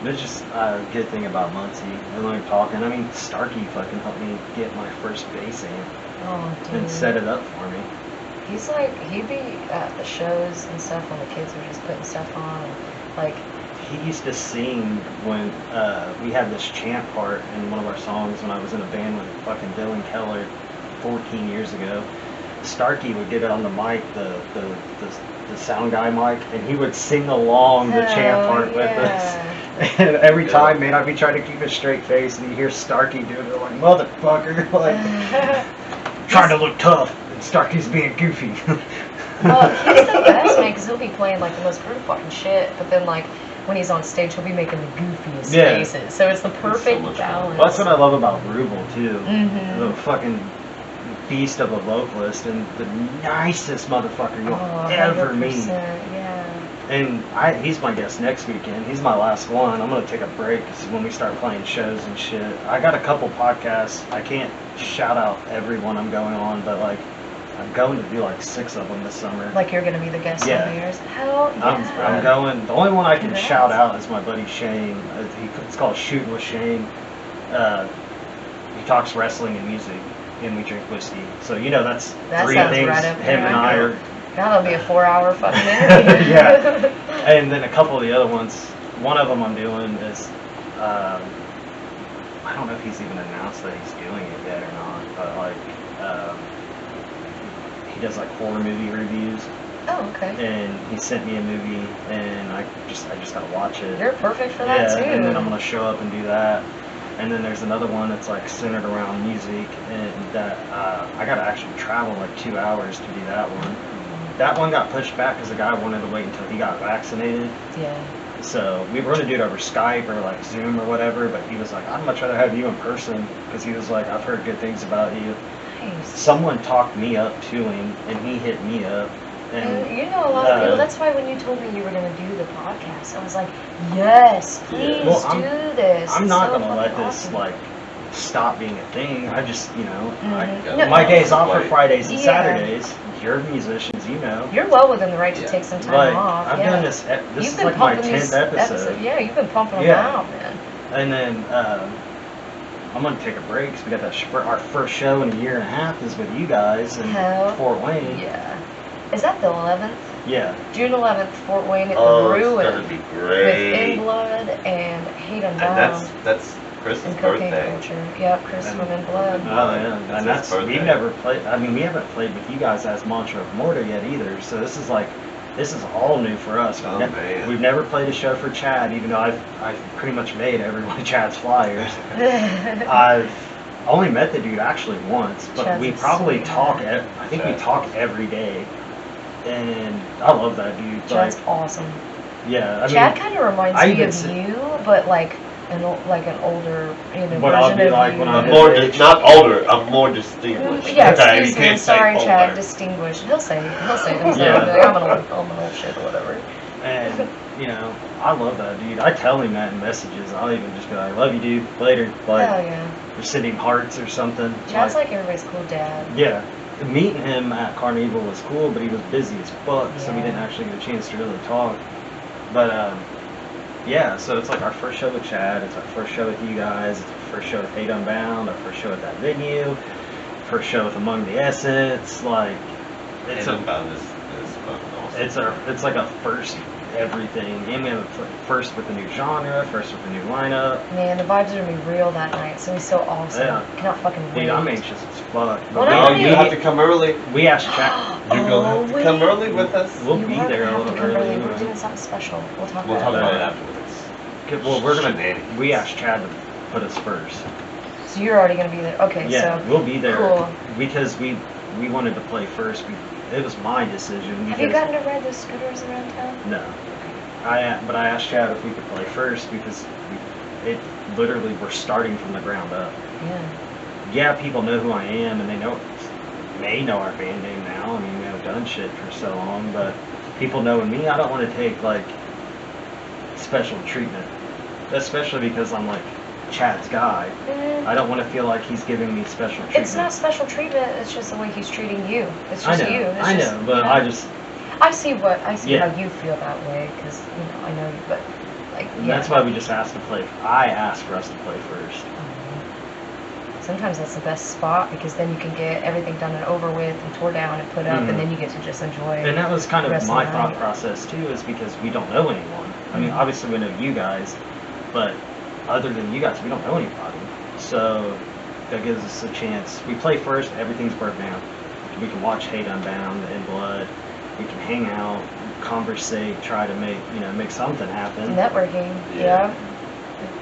There's just a good thing about Muncie. And when we're talking, I mean, Starkey fucking helped me get my first bass amp Oh, dude. and set it up for me. He's like, he'd be at the shows and stuff when the kids were just putting stuff on. Like, He used to sing when we had this chant part in one of our songs when I was in a band with fucking Dylan Keller 14 years ago. Starkey would get it on the mic, the sound guy mic, and he would sing along the chant part with us. And every time, man, I'd be trying to keep a straight face, and you hear Starkey doing it like, motherfucker, like, trying to look tough, and Starkey's being goofy. Oh, he's the best, man, because he'll be playing like the most brutal fucking shit, but then like when he's on stage, he'll be making the goofiest faces. So it's the perfect balance. Well, that's what I love about Rubel too. The fucking beast of a vocalist and the nicest motherfucker you'll ever meet. Yeah. And he's my guest next weekend. He's my last one. I'm gonna take a break because when we start playing shows and shit, I got a couple podcasts. I can't shout out everyone I'm going on, but like I'm going to do like 6 of them this summer. Like you're gonna be the guest on yours? Hell yeah. I'm going. The only one I can shout out is my buddy Shane. It's called Shooting with Shane. He talks wrestling and music, and we drink whiskey. So you know that's That 3 sounds things right up him there. and I are. That'll be a 4-hour fucking interview. Yeah. And then a couple of the other ones. One of them I'm doing is. I don't know if he's even announced that he's doing it yet or not, but like. He does like horror movie reviews. Oh, okay. And he sent me a movie, and I just gotta watch it. You're perfect for that too. And then I'm gonna show up and do that. And then there's another one that's like centered around music, and that I gotta actually travel like 2 hours to do that one. That one got pushed back because the guy wanted to wait until he got vaccinated. Yeah. So we were gonna do it over Skype or like Zoom or whatever, but he was like, I'd much rather have you in person, because he was like, I've heard good things about you. Nice. Someone talked me up to him, and he hit me up. And you know a lot of people. That's why when you told me you were going to do the podcast, I was like, yes, please do this. I'm It's not so going to let fucking this awesome. like stop being a thing. I just, you know, No, my days off are Fridays and Yeah. Saturdays. You're musicians, you know. You're well within the right to take some time Like, off. I've done this. This You've is been like my pumping 10th these episode. Yeah, you've been pumping them out, man. And then I'm going to take a break because we got that our first show in a year and a half is with you guys in Fort Wayne. Yeah. Is that the 11th? Yeah. June 11th, Fort Wayne at the Oh, it's Ruin. gonna be With great. In Blood and Hate And Unbound. that's Chris's And Cocaine birthday. Culture. Yep, Chris And- from In Blood. Oh yeah, That's and his birthday. we've never played. I mean, we haven't played with you guys as Mantra of Morta yet either. So this is all new for us. Oh, man. We've never played a show for Chad, even though I've pretty much made every one of Chad's flyers. I've only met the dude actually once, but Chad's we a probably sweetheart. talk. I think we Chad's talk awesome. every day, and I love that dude. Chad's awesome. Yeah, I Chad mean, kind of reminds I me even of s- you, but like an older, What I'll version be of like you. when I'm I'm more, bitch. not older. I'm more distinguished. Yeah, Okay, excuse you me. can't say Sorry, Chad. older. Distinguished. He'll say it himself. Yeah. He'll be like, I'm an old shit or whatever. And, I love that dude. I tell him that in messages. I'll even just be like, love you, dude. Later. Like, Hell yeah. we're sending hearts or something. Chad's like everybody's cool dad. Yeah. Meeting him at Carnival was cool, but he was busy as fuck, so we Yeah. didn't actually get a chance to really talk. But, yeah, so it's like our first show with Chad. It's our first show with you guys. It's our first show with Hate Unbound. Our first show at that venue. First show with Among the Essence. Like, it's And a Unbound is fucking awesome. it's like a first everything. And we have a first with a new genre, first with a new lineup. Man, the vibes are gonna be real that night. It's gonna be so awesome. Yeah. Cannot fucking wait. Dude, I'm anxious as fuck. Well, But not Oh, only- you have to come early. we asked Chad. You're gonna have to come early with us. We'll You be are there gonna a have little to come early. We're anyway. doing something special. We'll talk We'll about talk it. about it afterwards. Well, we're gonna. Shenanigans. We asked Chad to put us first. So you're already gonna be there. Okay, Yeah, so we'll be there cool. because we wanted to play first. It was my decision. Have you because- gotten to ride those scooters around town? No. But I asked Chad if we could play first because it literally we're starting from the ground up. Yeah. Yeah, people know who I am and they may know our band name now. I mean, we have done shit for so long, but people knowing me, I don't want to take like special treatment, especially because I'm like Chad's guy. I don't want to feel like he's giving me special treatment. It's not special treatment. It's just the way he's treating you. It's I just know, you. It's I just, know, but you know. I see Yeah. how you feel that way because I know you, but like And yeah. that's why we just asked to play. I asked for us to play first. Sometimes that's the best spot because then you can get everything done and over with and tore down and put up, Mhm. and then you get to just enjoy. And that was kind the of rest my the thought night. process too, is because we don't know anyone. I mean, Mhm. obviously we know you guys, but other than you guys, we don't know anybody. So that gives us a chance. We play first, everything's broke down. We can watch Hate Unbound, In Blood. We can hang out, conversate, try to make something happen. Networking, Yeah.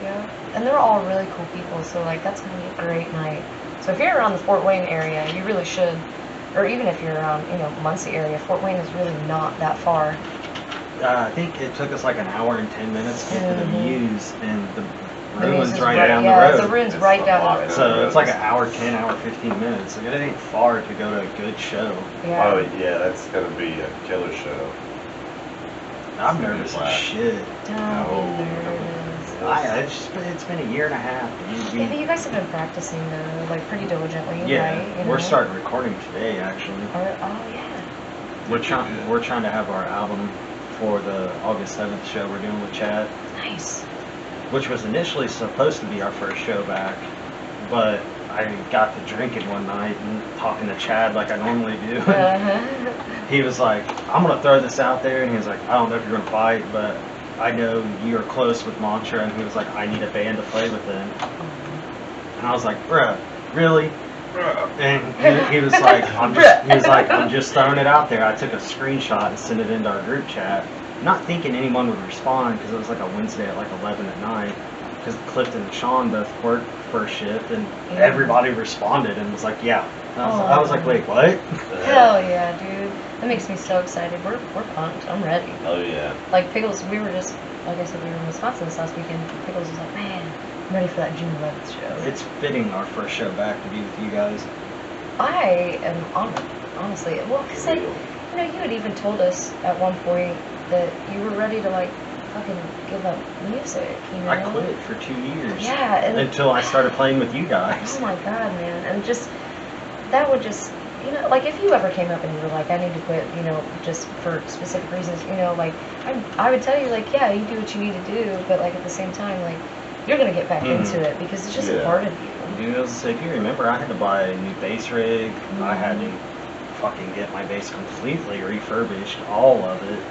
yeah. And they're all really cool people, so like that's gonna be a great night. So if you're around the Fort Wayne area, you really should, or even if you're around, Muncie area, Fort Wayne is really not that far. I think it took us like an hour and 10 minutes to get to the Mhm. Muse, and the The Muse ruins is right right- down yeah, the the road. ruins It's right a down lot. the road. So it's like an hour 10, hour 15 minutes. Like it ain't far to go to a good show. Yeah. Oh yeah, that's gonna be a killer show. I'm nervous as shit. Don't Oh. be nervous. It's been a year and a half. Yeah, but you guys have been practicing though, like pretty diligently, Yeah, right? You we're know? starting recording today actually. Oh yeah. We're trying to have our album for the August 7th show we're doing with Chad, Nice. which was initially supposed to be our first show back, but I got to drinking one night and talking to Chad like I normally do. Uh-huh. He was like, I'm going to throw this out there, and he was like, I don't know if you're going to fight, but I know you're close with Mantra, and he was like, I need a band to play with them. And I was like, bruh, really? And he was like, I'm just throwing it out there. I took a screenshot and sent it into our group chat, not thinking anyone would respond because it was like a Wednesday at like 11 at night. Because Clifton and Sean both worked first shift, and Yeah. everybody responded and was like, yeah. And I was like, wait, what? Hell yeah, dude. That makes me so excited. We're pumped. I'm ready. Oh yeah. Like Pickles, we were just, like I said, we were in Wisconsin this last weekend. Pickles was like, man, I'm ready for that June 11th show. It's fitting our first show back to be with you guys. I am honored, honestly. Well, because you had even told us at one point that you were ready to like fucking give up music. I quit for 2 years. Yeah, and Until I started playing with you guys. oh my god, man, and just that would just. Like if you ever came up and you were like, I need to quit, just for specific reasons, like I would tell you like, yeah, you do what you need to do, but like at the same time, like you're gonna get back into it because it's just a part of you. Dude, I was like, if you remember, I had to buy a new bass rig. I had to fucking get my bass completely refurbished, all of it.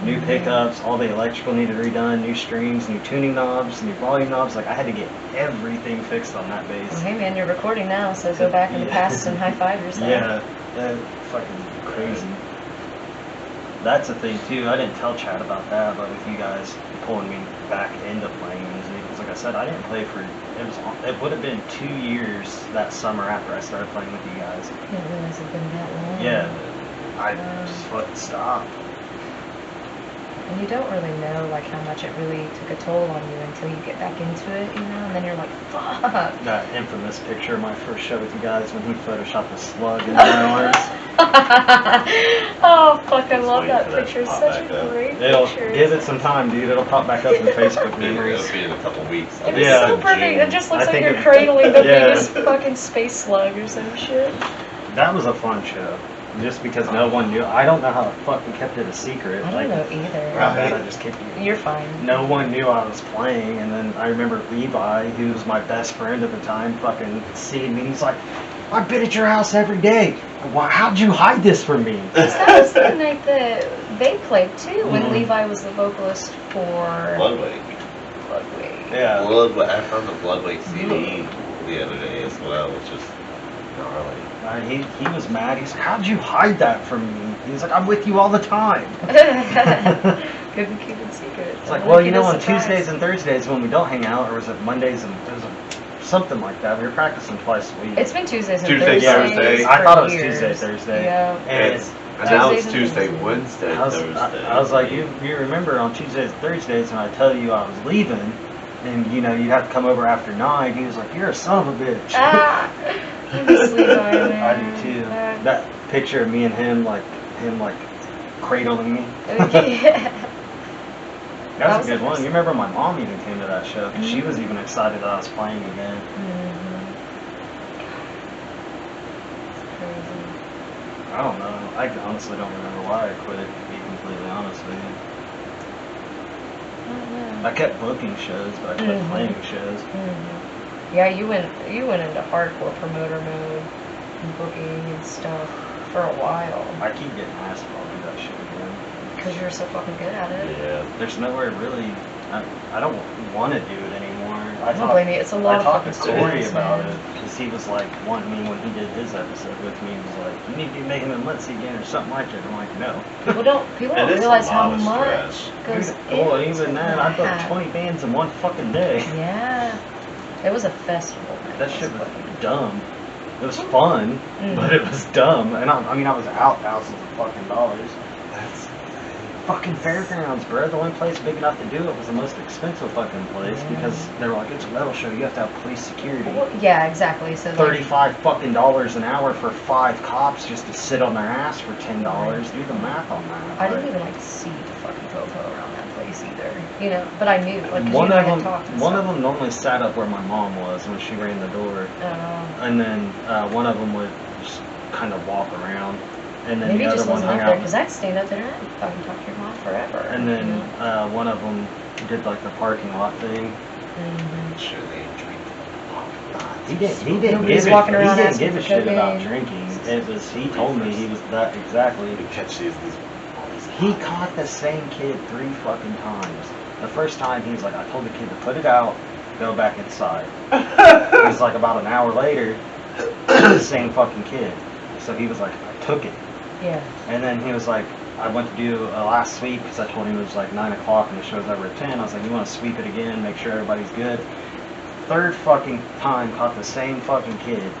New pickups, all the electrical needed redone, new strings, new tuning knobs, new volume knobs. Like, I had to get everything fixed on that bass. Well, hey man, you're recording now, so go back in the past and high five yourself. Yeah, fucking crazy. That's a thing too. I didn't tell Chad about that, but with you guys pulling me back into playing music, because like I said, I didn't play for, it would have been 2 years that summer after I started playing with you guys. I didn't realize it'd been that long. Yeah, I just fucking stopped. And you don't really know like how much it really took a toll on you until you get back into it, you know, and then you're like, fuck. That infamous picture of my first show with you guys when he photoshopped a slug in my arms. Oh fuck, I love that picture. It's such a great picture. Give it some time, dude. It'll pop back up in Facebook memories. It'll be in a couple weeks. It was so perfect. It just looks like you're cradling the biggest fucking space slug or some shit. That was a fun show. Just because no one knew. I don't know how the fuck we kept it a secret. I don't know either. How bad I just kept it. You're fine. No one knew I was playing, and then I remember Levi, who was my best friend at the time, fucking seeing me. He's like, I've been at your house every day. How'd you hide this from me? That was the night that they played too, when Levi was the vocalist for Bloodwake. Yeah. I found the Bloodwake CD the other day as well, which is gnarly. He was mad. He's like, how'd you hide that from me? He's like, I'm with you all the time. Couldn't keep it secret. It's like, well, you know, on Tuesdays and Thursdays when we don't hang out, or was it Mondays and something like that? We were practicing twice a week. It's been Tuesdays and Thursday. I thought it was Tuesday, Thursday. Yeah. And now it's Tuesday, Wednesday, Thursday. I was like, you remember on Tuesdays and Thursdays when I tell you I was leaving, and you know you'd have to come over after 9. He was like, you're a son of a bitch. I miss Levi, man. I do too. That picture of me and him like cradling me. Yeah. That was a good one. You remember my mom even came to that show because she was even excited that I was playing again. It's crazy. I don't know. I honestly don't remember why I quit, to be completely honest with you. I kept booking shows, but I quit playing shows. Yeah, you went into hardcore promoter mode and booking and stuff for a while. I keep getting asked if I'll do that shit again. Because you're so fucking good at it. Yeah. There's nowhere really. I don't want to do it anymore. I don't blame you. It's a lot of fucking I talked to Corey stress, about man. it because he was like wanting me when he did his episode with me. He was like, "You need to be making them Lindsay again or something like that." I'm like, "No." People don't realize how much goes Well, into even then, I booked 20 bands in one fucking day. Yeah, it was a festival. Man. That shit was dumb. It was fun, but it was dumb. And I mean, I was out thousands of fucking dollars. That's Fucking fairgrounds, bro. The only place big enough to do it was the most expensive fucking place because they were like, it's a metal show. You have to have police security. Well, yeah, exactly. So $35 fucking an hour for 5 cops just to sit on their ass for $10. Do the math on that. I didn't even like see the fucking popo around that place either. You know, but I knew like 'cause one you and I of had them, talked and one stuff. of them normally sat up where my mom was when she ran the door, and then one of them would just kind of walk around. And then Maybe the he just other one wasn't hung up there out. because I'd stand up there and fucking talk to your mom forever. And then you know? one of them did like the parking lot thing. sure they drink. He didn't Nobody's give walking it. around He didn't asking give a for shit about cocaine. drinking. It was. He told me he was that exactly. We catch these. He caught the same kid 3 fucking times. The first time he was like, I told the kid to put it out, go back inside. It was like about an hour later, the same fucking kid. So he was like, I took it. Yeah. And then he was like, I went to do a last sweep because I told him it was like 9 o'clock and the show's over at 10. I was like, you want to sweep it again, make sure everybody's good. 3rd fucking time, caught the same fucking kid.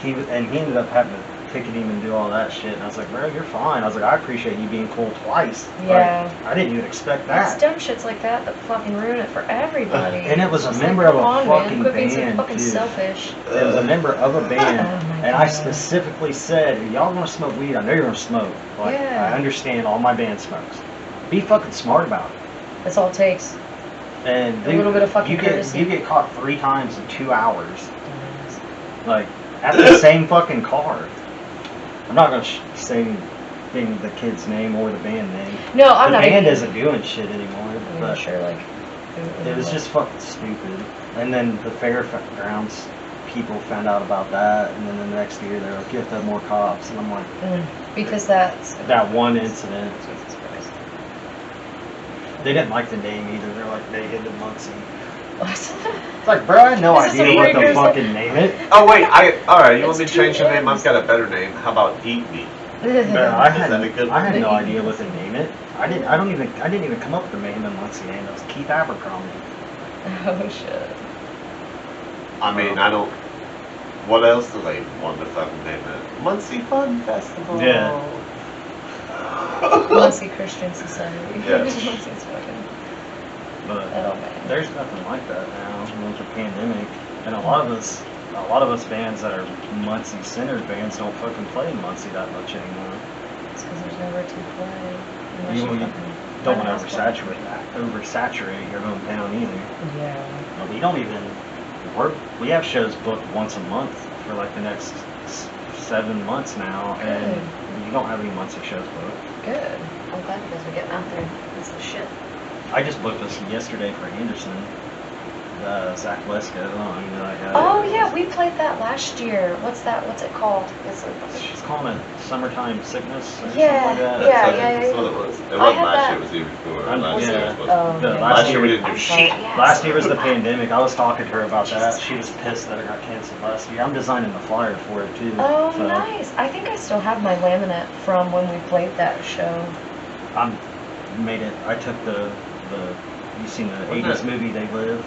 He ended up having to ticket him and do all that shit. And I was like, bro, you're fine. I was like, I appreciate you being cool twice. Yeah. Like, I didn't even expect It's that. dumb shits like that that fucking ruin it for everybody. And it was a Just member like, of a come on, fucking man. Quit being so band, fucking too. selfish. It was a member of a band. Oh my And I God. specifically said, if y'all want to smoke weed, I know you're going to smoke. Like, Yeah. I understand all my band smokes. Be fucking smart about it. That's all it takes. And A little bit of fucking courtesy. you get caught 3 times in 2 hours. Like, at the same fucking car. I'm not going to say the kid's name or the band name. No, I'm not The band even. isn't doing shit anymore. I'm But not sure, like. it was just fucking stupid. And then the fairgrounds people found out about that, and then the next year they're like, you have to have more cops, and I'm like, because that's that one incident. Jesus Christ. They didn't like the name either. They're like, they hid the Muncie. What? It's like, bro, I had no Is this idea a what to Uyghur fucking name it. Oh wait, alright, you want me It's to change two your name? M's. I've got a better name. How about Eat Me? No, Is that a good I had one? no idea what to name it. I didn't even come up with the name of Muncie name. It was Keith Abercrombie. Oh shit. I mean, I don't. What else do they want to fucking name it? Muncie Fun Festival. Yeah. Muncie Christian Society. Yes. Muncie's fucking. But Oh man. there's nothing like that now. There's a pandemic, and a lot of us bands that are Muncie centered bands don't fucking play in Muncie that much anymore. It's because there's nowhere to play. Unless You fucking don't find want a to house oversaturate your hometown either. play. Yeah. We don't even we have shows booked once a month for like the next 7 months now, and you don't have any Muncie shows booked. Good. I'm glad you guys are getting out there. That's the shit. I just booked this yesterday for Anderson. Zach Leska. Oh yeah, we played that last year. What's that? What's it called? She's calling it Summertime Sickness or Yeah, something like that. yeah. That's what it was. It I wasn't had last that. year, it was the year before. I'm- Last year yeah. it was. Oh, The okay. last year we didn't do I'm shit. sorry, yeah, Last year was the sorry. pandemic. I was talking to her about that. She was pissed that it got canceled last year. I'm designing the flyer for it too. Oh, so nice. I think I still have my laminate from when we played that show. I took the you seen the What's 80s that? movie They Live?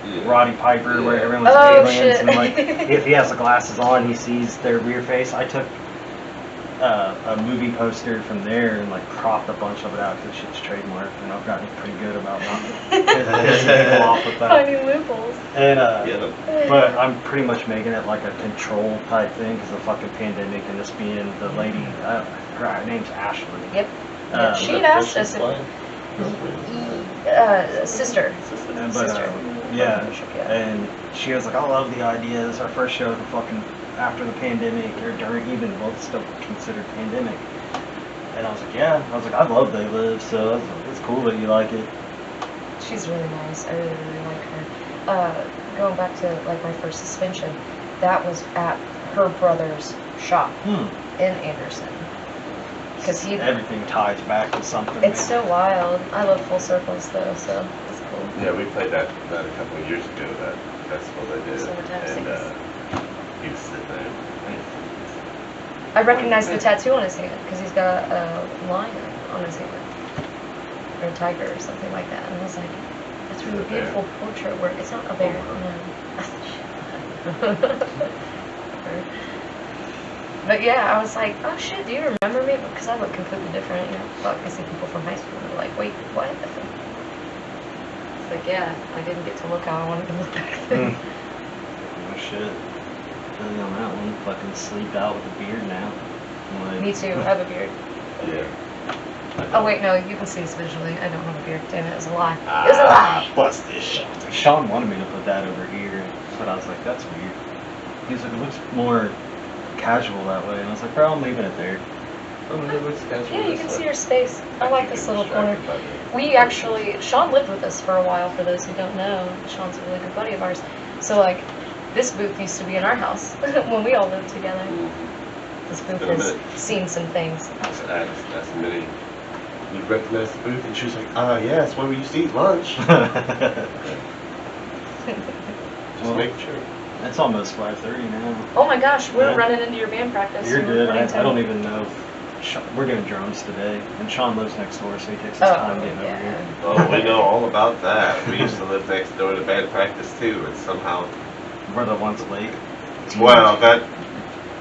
Yeah. Roddy Piper, where Yeah. everyone's Oh, aliens, shit. and like if he has the glasses on, he sees their rear face. I took a movie poster from there and like cropped a bunch of it out because shit's trademarked, and I've gotten pretty good about not pissing people off with that. Finding loopholes. And Get 'em. but I'm pretty much making it like a control type thing because of the fucking pandemic and this being the lady. Her name's Ashley. Yep. Yeah, she had asked us if sister. And, Sister. yeah, Yeah. and she was like, I love the idea. This is our first show fucking after the pandemic, or during even both still considered pandemic. And I was like, yeah. I was like, I love They Live, so it's cool that you like it. She's really nice. I really, really like her. Going back to like my first suspension, that was at her brother's shop in Anderson. Because Everything ties back to something. it's man. so wild. I love full circles though, so it's cool. Yeah, we played that a couple of years ago, that festival they did. Summertime And Sickness. he was sitting there. I recognized the tattoo on his hand because he's got a lion on his hand, or a tiger or something like that. And I was like, that's really It's a bear. beautiful portrait work. It's not a bear, no. But yeah, I was like, oh shit, do you remember me? Because I look completely different. You know, fuck, I see people from high school and they're like, wait, what? It's like, yeah, I didn't get to look how I wanted to look back then. Oh shit. Feel you on that one. Fucking sleeped out with a beard now. I'm like, Me too, I have a beard. Yeah. Oh wait, no, you can see this visually. I don't have a beard. Damn it, it was a lie. It was a lie! Bust this shit. Sean wanted me to put that over here, but I was like, that's weird. He was like, it looks more casual that way, and I was like, bro, I'm leaving it there. Yeah, you can see your space. I like this little corner. We actually, Sean lived with us for a while, for those who don't know. Sean's a really good buddy of ours. So, like, this booth used to be in our house when we all lived together. This booth Been a has minute. seen some things. That's Minnie. You recognize the booth? And she was like, yeah, it's where we used to eat lunch. Just Well, making sure. It's almost 5:30 now. Oh my gosh, we're Yeah. running into your band practice. You're We're good. recording I tonight. don't even know. We're doing drums today, and Sean lives next door, so he takes his Oh, time getting over here. yeah. Oh, we know all about that. We used to live next door to band practice too, and somehow, We're the ones late. well, that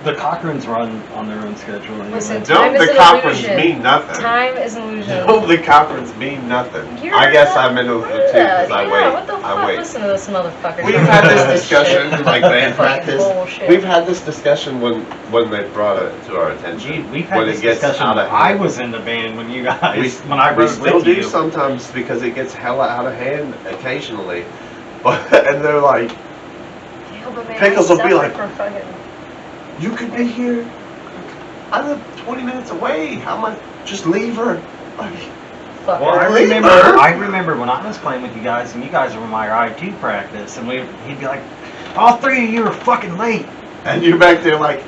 The Cochrans run on their own schedule. Anyway. Listen, don't Time is the an Cochrans illusion. mean nothing. Time is an illusion. Don't the Cochrans mean nothing. You're I guess not- I'm in it too because I yeah, wait. what the fuck? I wait. Listen to this motherfucker. We've talking had about this discussion, shit. like band Fucking practice. bullshit. We've had this discussion when they brought it to our attention. We've had when this it gets discussion out when of I hand. was in the band when you guys, when I we wrote still with do you. sometimes because it gets hella out of hand occasionally. But and they're like, Yeah, but man, Pickles I will be suffer like- from fucking. you could be here. I live 20 minutes away. How am I? Just leave her. Like, Fucker. Well, I Leave remember. her. I remember when I was playing with you guys, and you guys were my ride to practice, and he'd be like, All three of you are fucking late. And you're back there like,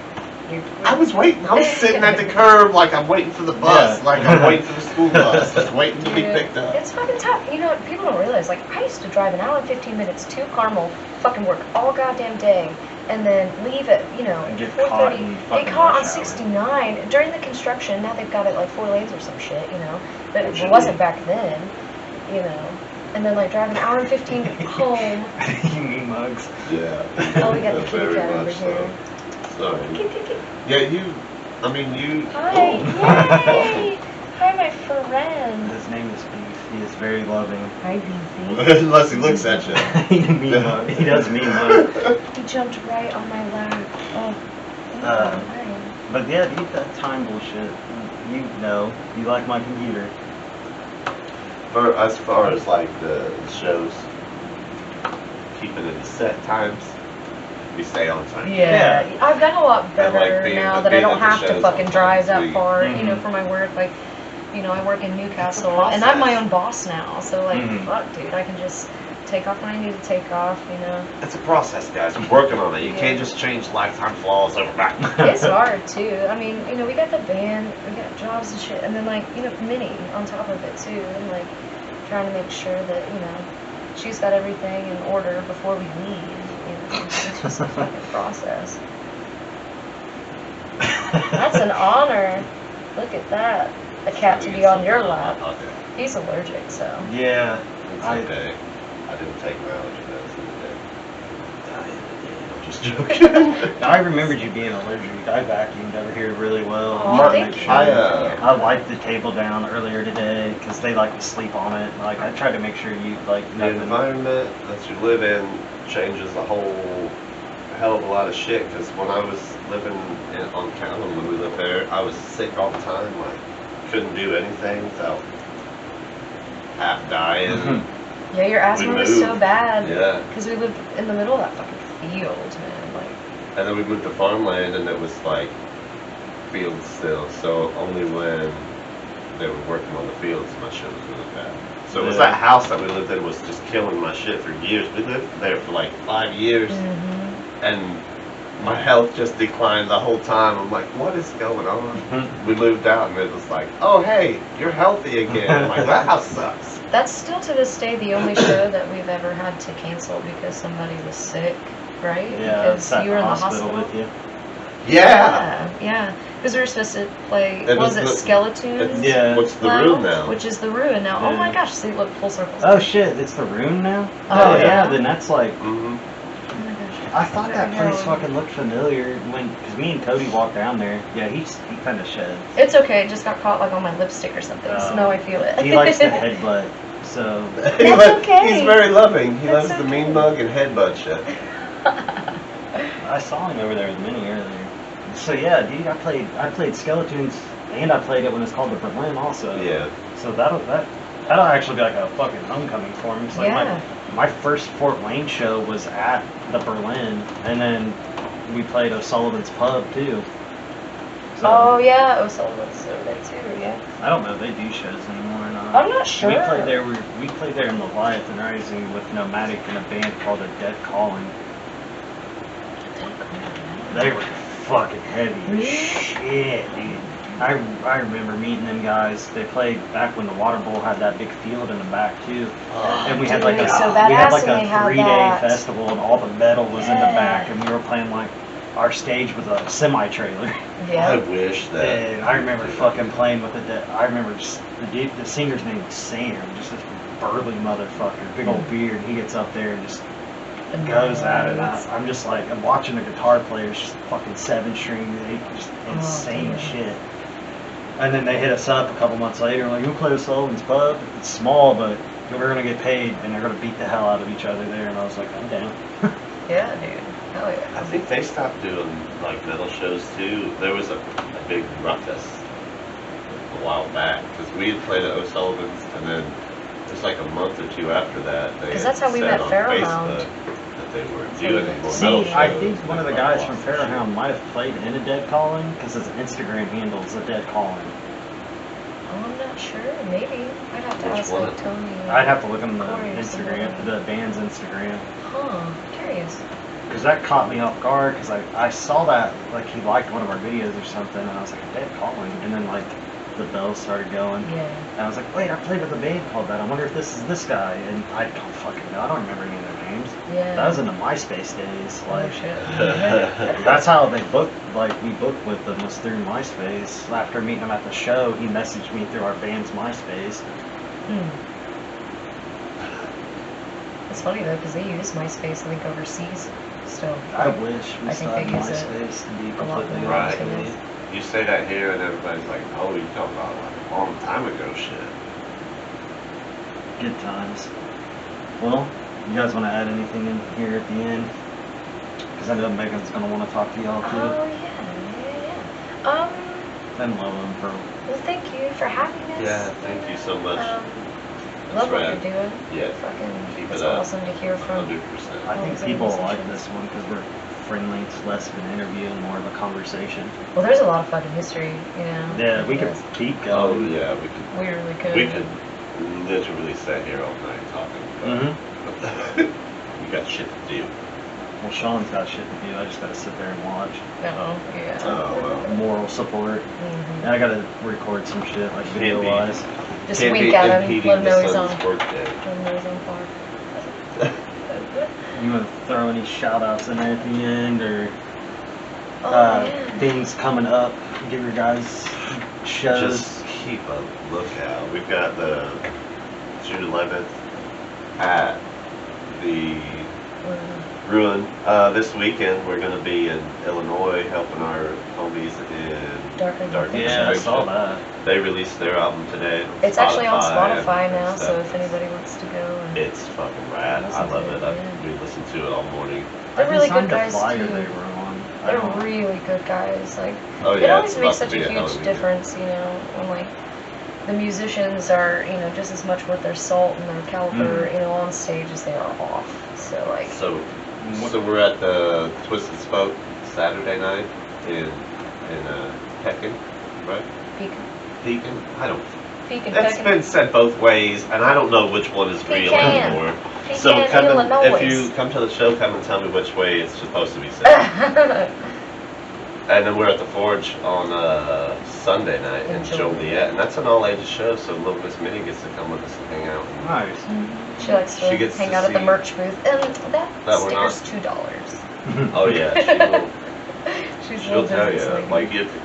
I was waiting. I was sitting at the curb like I'm waiting for the bus. Yeah. Like I'm waiting for the school bus. Just waiting to be picked up. It's fucking tough. You know, people don't realize, like, I used to drive an hour and 15 minutes to Carmel, fucking work all goddamn day, and then leave at, you know, And get 4:30. caught in Get fucking caught on rush hour. 69 during the construction. Now they've got it like 4 lanes or some shit, you know. But It it should wasn't be. back then, you know. And then like drive an hour and 15 home. You mean mugs? Yeah. Oh, we got the kitty Very cat over much here. so. Sorry. Yeah, you. Hi, Oh. yay! Hi, my friend. His name is Beef. He is very loving. Hi, Beefy. Unless he looks at you. He does mean mug. He jumped right on my lap. Oh, hi. But yeah, dude, that time bullshit. You know, you like my computer. For as far as like the shows, keeping it to set times, we stay on time. Yeah, I've gotten a lot And, better like, being- now that I being don't at the have to shows fucking all drive the time, that so far, you know, Mhm. for my work. Like, you know, I work in Newcastle, process. and I'm my own boss now, so like, Mhm. fuck, dude, I can just take off when I need to take off, you know. It's a process, guys. We're working on it. You Yeah. can't just change lifetime flaws overnight. It's hard too. I mean, you know, we got the band, we got jobs and shit, and then like, you know, Minnie on top of it too, and like trying to make sure that, you know, she's got everything in order before we leave. You know, it's just a fucking process. That's an honor. Look at that. A cat to be on your lap. Okay. He's allergic, so. Yeah. It's I- okay. I didn't take my allergy medicine today. I'm just joking. I remembered you being allergic. I vacuumed over here really well. Oh, Mark, thank make you. sure. I I wiped the table down earlier today because they like to sleep on it. Like I tried to make sure you like The nothing. environment that you live in changes a whole hell of a lot of shit. Because when I was living on Callan, when we lived there, I was sick all the time. Like, couldn't do anything without half dying. Yeah, your asthma was so moved. bad. Yeah. Because we lived in the middle of that fucking field, man. Like, And then we moved to farmland, and it was like fields still. So only when they were working on the fields, my shit was really bad. So it was Yeah. that house that we lived in was just killing my shit for years. We lived there for like 5 years, and my health just declined the whole time. I'm like, what is going on? We moved out, and it was like, oh hey, you're healthy again. I'm like, that house sucks. that's still to this day the only show that we've ever had to cancel because somebody was sick, right? Yeah, Because it's at you were the in the hospital hospital. with you. Yeah. Yeah. Because we were supposed to play, It was was it the- Skeletons? Yeah. What's the Lounge, room now? Which is the ruin now. Oh Yeah. my gosh, see, look, full circle. Oh shit, it's the room now? Oh, yeah. Then that's like, hmm Oh my gosh. I thought that place Yeah. fucking looked familiar when, because me and Cody walked down there. Yeah, he kind of shed. It's okay, it just got caught like on my lipstick or something, so Oh. now I feel it. He likes the headbutt, so. That's okay. He's very loving. He That's loves the okay. mean mug and headbutt shit. I saw him over there with Minnie earlier. So yeah, dude, I played Skeletons, and I played it when it's called the Berlin also. Yeah. So that'll actually be like a fucking homecoming for me. It's like Yeah. my first Fort Wayne show was at the Berlin, and then we played O'Sullivan's Pub too. So, Oh yeah, O'Sullivan's over there too, yeah. I don't know if they do shows anymore or not. I'm not sure. We played there. We played there in Leviathan Rising with Nomadic and a band called A Dead Calling. They were fucking heavy as Really? shit, dude. I remember meeting them guys. They played back when the Water Bowl had that big field in the back too, and we had like Dude, a so we had badass like when a they had 3-day that. festival, and all the metal was in the Yeah. back, and we were playing like our stage was a semi-trailer. I Yeah. wish that. And I remember fucking playing with I remember just the singer's name was Sam, just this burly motherfucker, big old beard. He gets up there and just goes at it. I'm just like, I'm watching the guitar players just fucking 7-string, just insane dude. shit. And then they hit us up a couple months later, like, you play Sullivan's Pub? It's small, but we're gonna get paid, and they're gonna beat the hell out of each other there. And I was like, I'm down. Yeah, dude. Hell yeah. I think they stopped doing like metal shows too. There was a big ruckus a while back because we had played at O'Sullivan's, and then just like a month or two after that, they 'Cause had that's how we said met on Fairmount. Facebook that they weren't doing any more See, metal shows. I think one of the Like, guys lost from their shit. Fairhound might have played in A Dead Calling, because his Instagram handle is A Dead Calling. Oh, I'm not sure. Maybe. I'd have to Which ask one? like Tony. I'd have to look on the Corey or Instagram, somebody. the band's Instagram. Huh. Curious. because that caught me off guard, because I saw that, like, he liked one of our videos or something, and I was like, I did call him, and then, like, the bells started going, and I was like, wait, I played with a band called that, I wonder if this is this guy, and I don't fucking know, I don't remember any of their names. That was in the MySpace days, like, that's how they booked, like, we booked with them, was through MySpace. After meeting him at the show, he messaged me through our band's MySpace. It's funny though, because they use MySpace, I think, overseas still. I wish we I still think had they use it MySpace to be a lot completely more honest than with it you. is. You say that here, and everybody's like, "Oh, you talking about like a long time ago shit." Good times. Well, you guys want to add anything in here at the end? Because I know Megan's going to want to talk to y'all too. Oh, yeah. And love them for... Well, thank you for having us. Yeah, thank you so much. Love what rad. you're doing. Yeah, Fucking, keep it's it up. awesome to hear from. 100%. I think All people those like musicians. this one because we're friendly. It's less of an interview and more of a conversation. Well, there's a lot of fucking history, you know. Yeah, we could keep Oh going. yeah, We really could. we could literally sit here all night talking. But we got shit to do. Well, Sean's got shit to do. I just got to sit there and watch. No, yeah. Oh well. Moral support. Mhm. And I got to record some shit, like Can't be. video-wise. Just Can't wink be at him, impeding let him know the he's on. son's birthday. Let him know he's on fire. You want to throw any shout-outs in there at the end, or Oh, yeah. things coming up? Give your guys shows. Just keep a lookout. We've got the June 11th at the Ruin. This weekend we're going to be in Illinois helping our homies in Dark and Dark Yeah, I saw Extraction. that. They released their album today. It's actually on and Spotify now, stuff. so if anybody wants to go and It's fucking rad. I Listen love to it. it, yeah. We listened to it all morning. they're I really designed good the guys flyer too. they were on. I They're don't- really good guys. Like Oh it yeah, always it's makes about such to a be hell huge of a weekend. difference, you know, when like the musicians are, you know, just as much worth their salt and their caliber, you know, on stage as they are off. So like So we're at the Twisted Spoke Saturday night in Pekin, right? Pekin? I don't. Pekin, That's been said both ways, and I don't know which one is real Pecan. anymore. Pecan, So come to, Illinois. if you come to the show, come and tell me which way it's supposed to be said. And then we're at the Forge on Sunday night in Joliet, and that's an all-ages show, so little Miss Minnie gets to come with us and hang out. Nice. She likes to She gets hang to out at the see- merch booth, and that we're not- sticker's $2. Oh yeah, she will. She's a She'll little tell business you. lady. Like if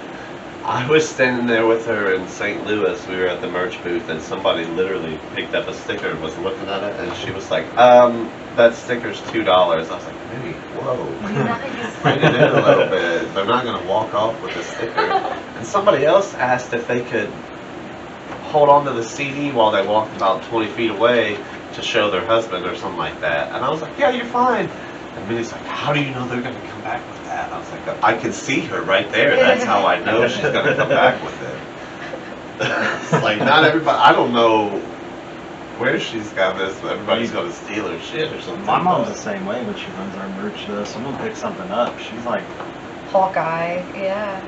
I was standing there with her in St. Louis, we were at the merch booth, and somebody literally picked up a sticker and was looking at it, and she was like, "That sticker's $2." I was like, "Minnie, whoa." Nice. Bring it in a little bit. They're not gonna walk off with a sticker. And somebody else asked if they could hold on to the CD while they walked about 20 feet away to show their husband or something like that. And I was like, "Yeah, you're fine." And Minnie's like, "How do you know they're gonna come back with that?" I was like, "I can see her right there. That's how I know she's gonna come back with it." It's like not everybody. I don't know where she's got this. Everybody's gonna steal her shit or something. My mom's the same way when she runs our merch. Someone picks something up, she's like, Hawkeye, yeah.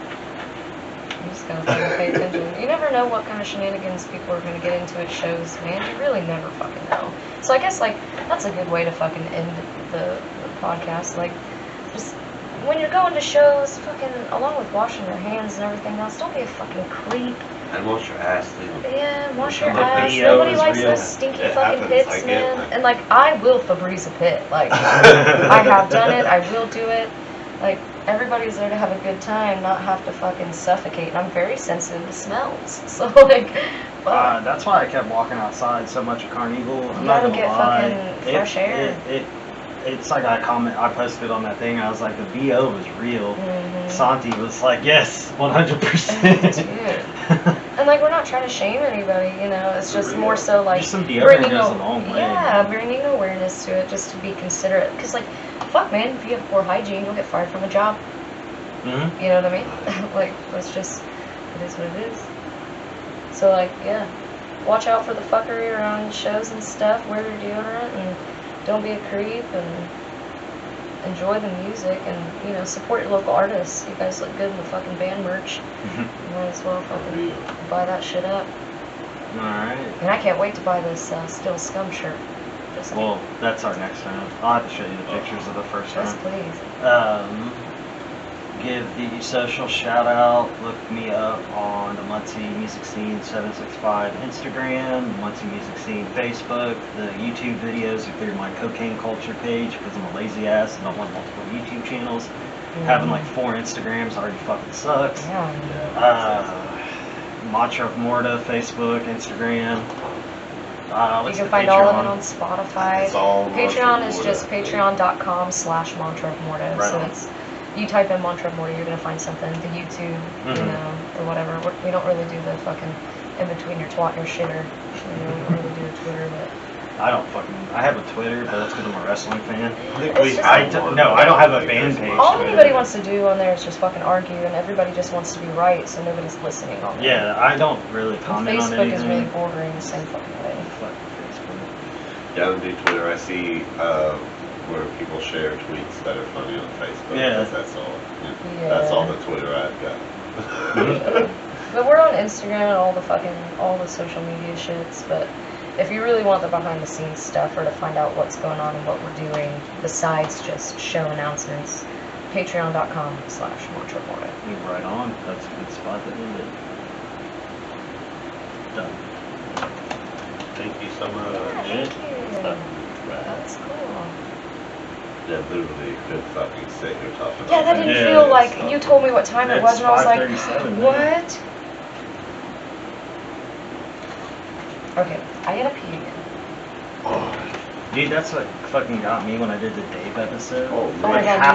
You just gotta fucking pay attention. You never know what kind of shenanigans people are gonna get into at shows, man. You really never fucking know. So I guess like that's a good way to fucking end the podcast. Like just when you're going to shows, fucking along with washing your hands and everything else, don't be a fucking creep. And wash your ass too. Yeah, wash your The ass. video Nobody is likes real. those stinky It fucking happens. pits, I get man. that. And like, I will Febreze a pit. Like, I have done it. I will do it. Like, everybody's there to have a good time, not have to fucking suffocate. And I'm very sensitive to smells. So like, fuck. that's why I kept walking outside so much at Carnival. I'm You not gotta gonna get lie. fucking fresh air. It's like I posted on that thing. I was like, the BO was real. Mhm. Santi was like, yes, 100%. Dude. And like, we're not trying to shame anybody, you know. It's just more so like Just some deodorant bringing goes a long way. yeah, bringing awareness to it, just to be considerate. Because like, fuck, man, if you have poor hygiene, you'll get fired from a job. Mm-hmm. You know what I mean? Like, it's just, it is what it is. So like, yeah, watch out for the fuckery around shows and stuff. Wear your deodorant and don't be a creep and enjoy the music and, you know, support your local artists. You guys look good in the fucking band merch. You might as well fucking buy that shit up. Alright. And I can't wait to buy this Still Scum shirt. exciting. Well, that's our next round. I'll have to show you the pictures of the first Yes, round. please. Give the social shout out. Look me up on the Muncie Music Scene 765 Instagram, the Muncie Music Scene Facebook, the YouTube videos are through my cocaine culture page because I'm a lazy ass and don't want multiple YouTube channels. Having like 4 Instagrams already fucking sucks. Mantra of Morta, Facebook, Instagram. You can find all of it on Spotify. It's all Patreon is just patreon.com/Mantra of Morta. Right So on. it's, you type in Mantra of Morta, you're gonna find something. The YouTube, you know, or whatever. We don't really do the fucking in between your twat and your shitter. You know, we don't really do a Twitter, but I have a Twitter, but that's because I'm a wrestling fan. I think It's we just- have one. No, I don't have a band page. all Twitter. anybody wants to do on there is just fucking argue, and everybody just wants to be right, so nobody's listening on there. Yeah, I don't really And comment on Facebook anything. is really bordering the same fucking way. Fuck Facebook. Yeah, I don't do Twitter. I see where people share tweets that are funny on Facebook. Yeah. That's all. Yeah. That's all the Twitter I've got. But we're on Instagram and all the social media shits, but if you really want the behind the scenes stuff or to find out what's going on and what we're doing besides just show announcements, patreon.com/Mantra of Morta. You're right on. That's a good spot that we did. Done. Thank you so much. Yeah, thank you. Right. That's cool. Yeah, literally could fucking sit here talking about Yeah, that didn't Yeah, feel it's like, not- you told me what time it It's was and I was like, 5:37 now. what? Okay, I gotta pee again. Oh, Dude, that's what fucking got me when I did the Dave episode. oh, Oh my man. god,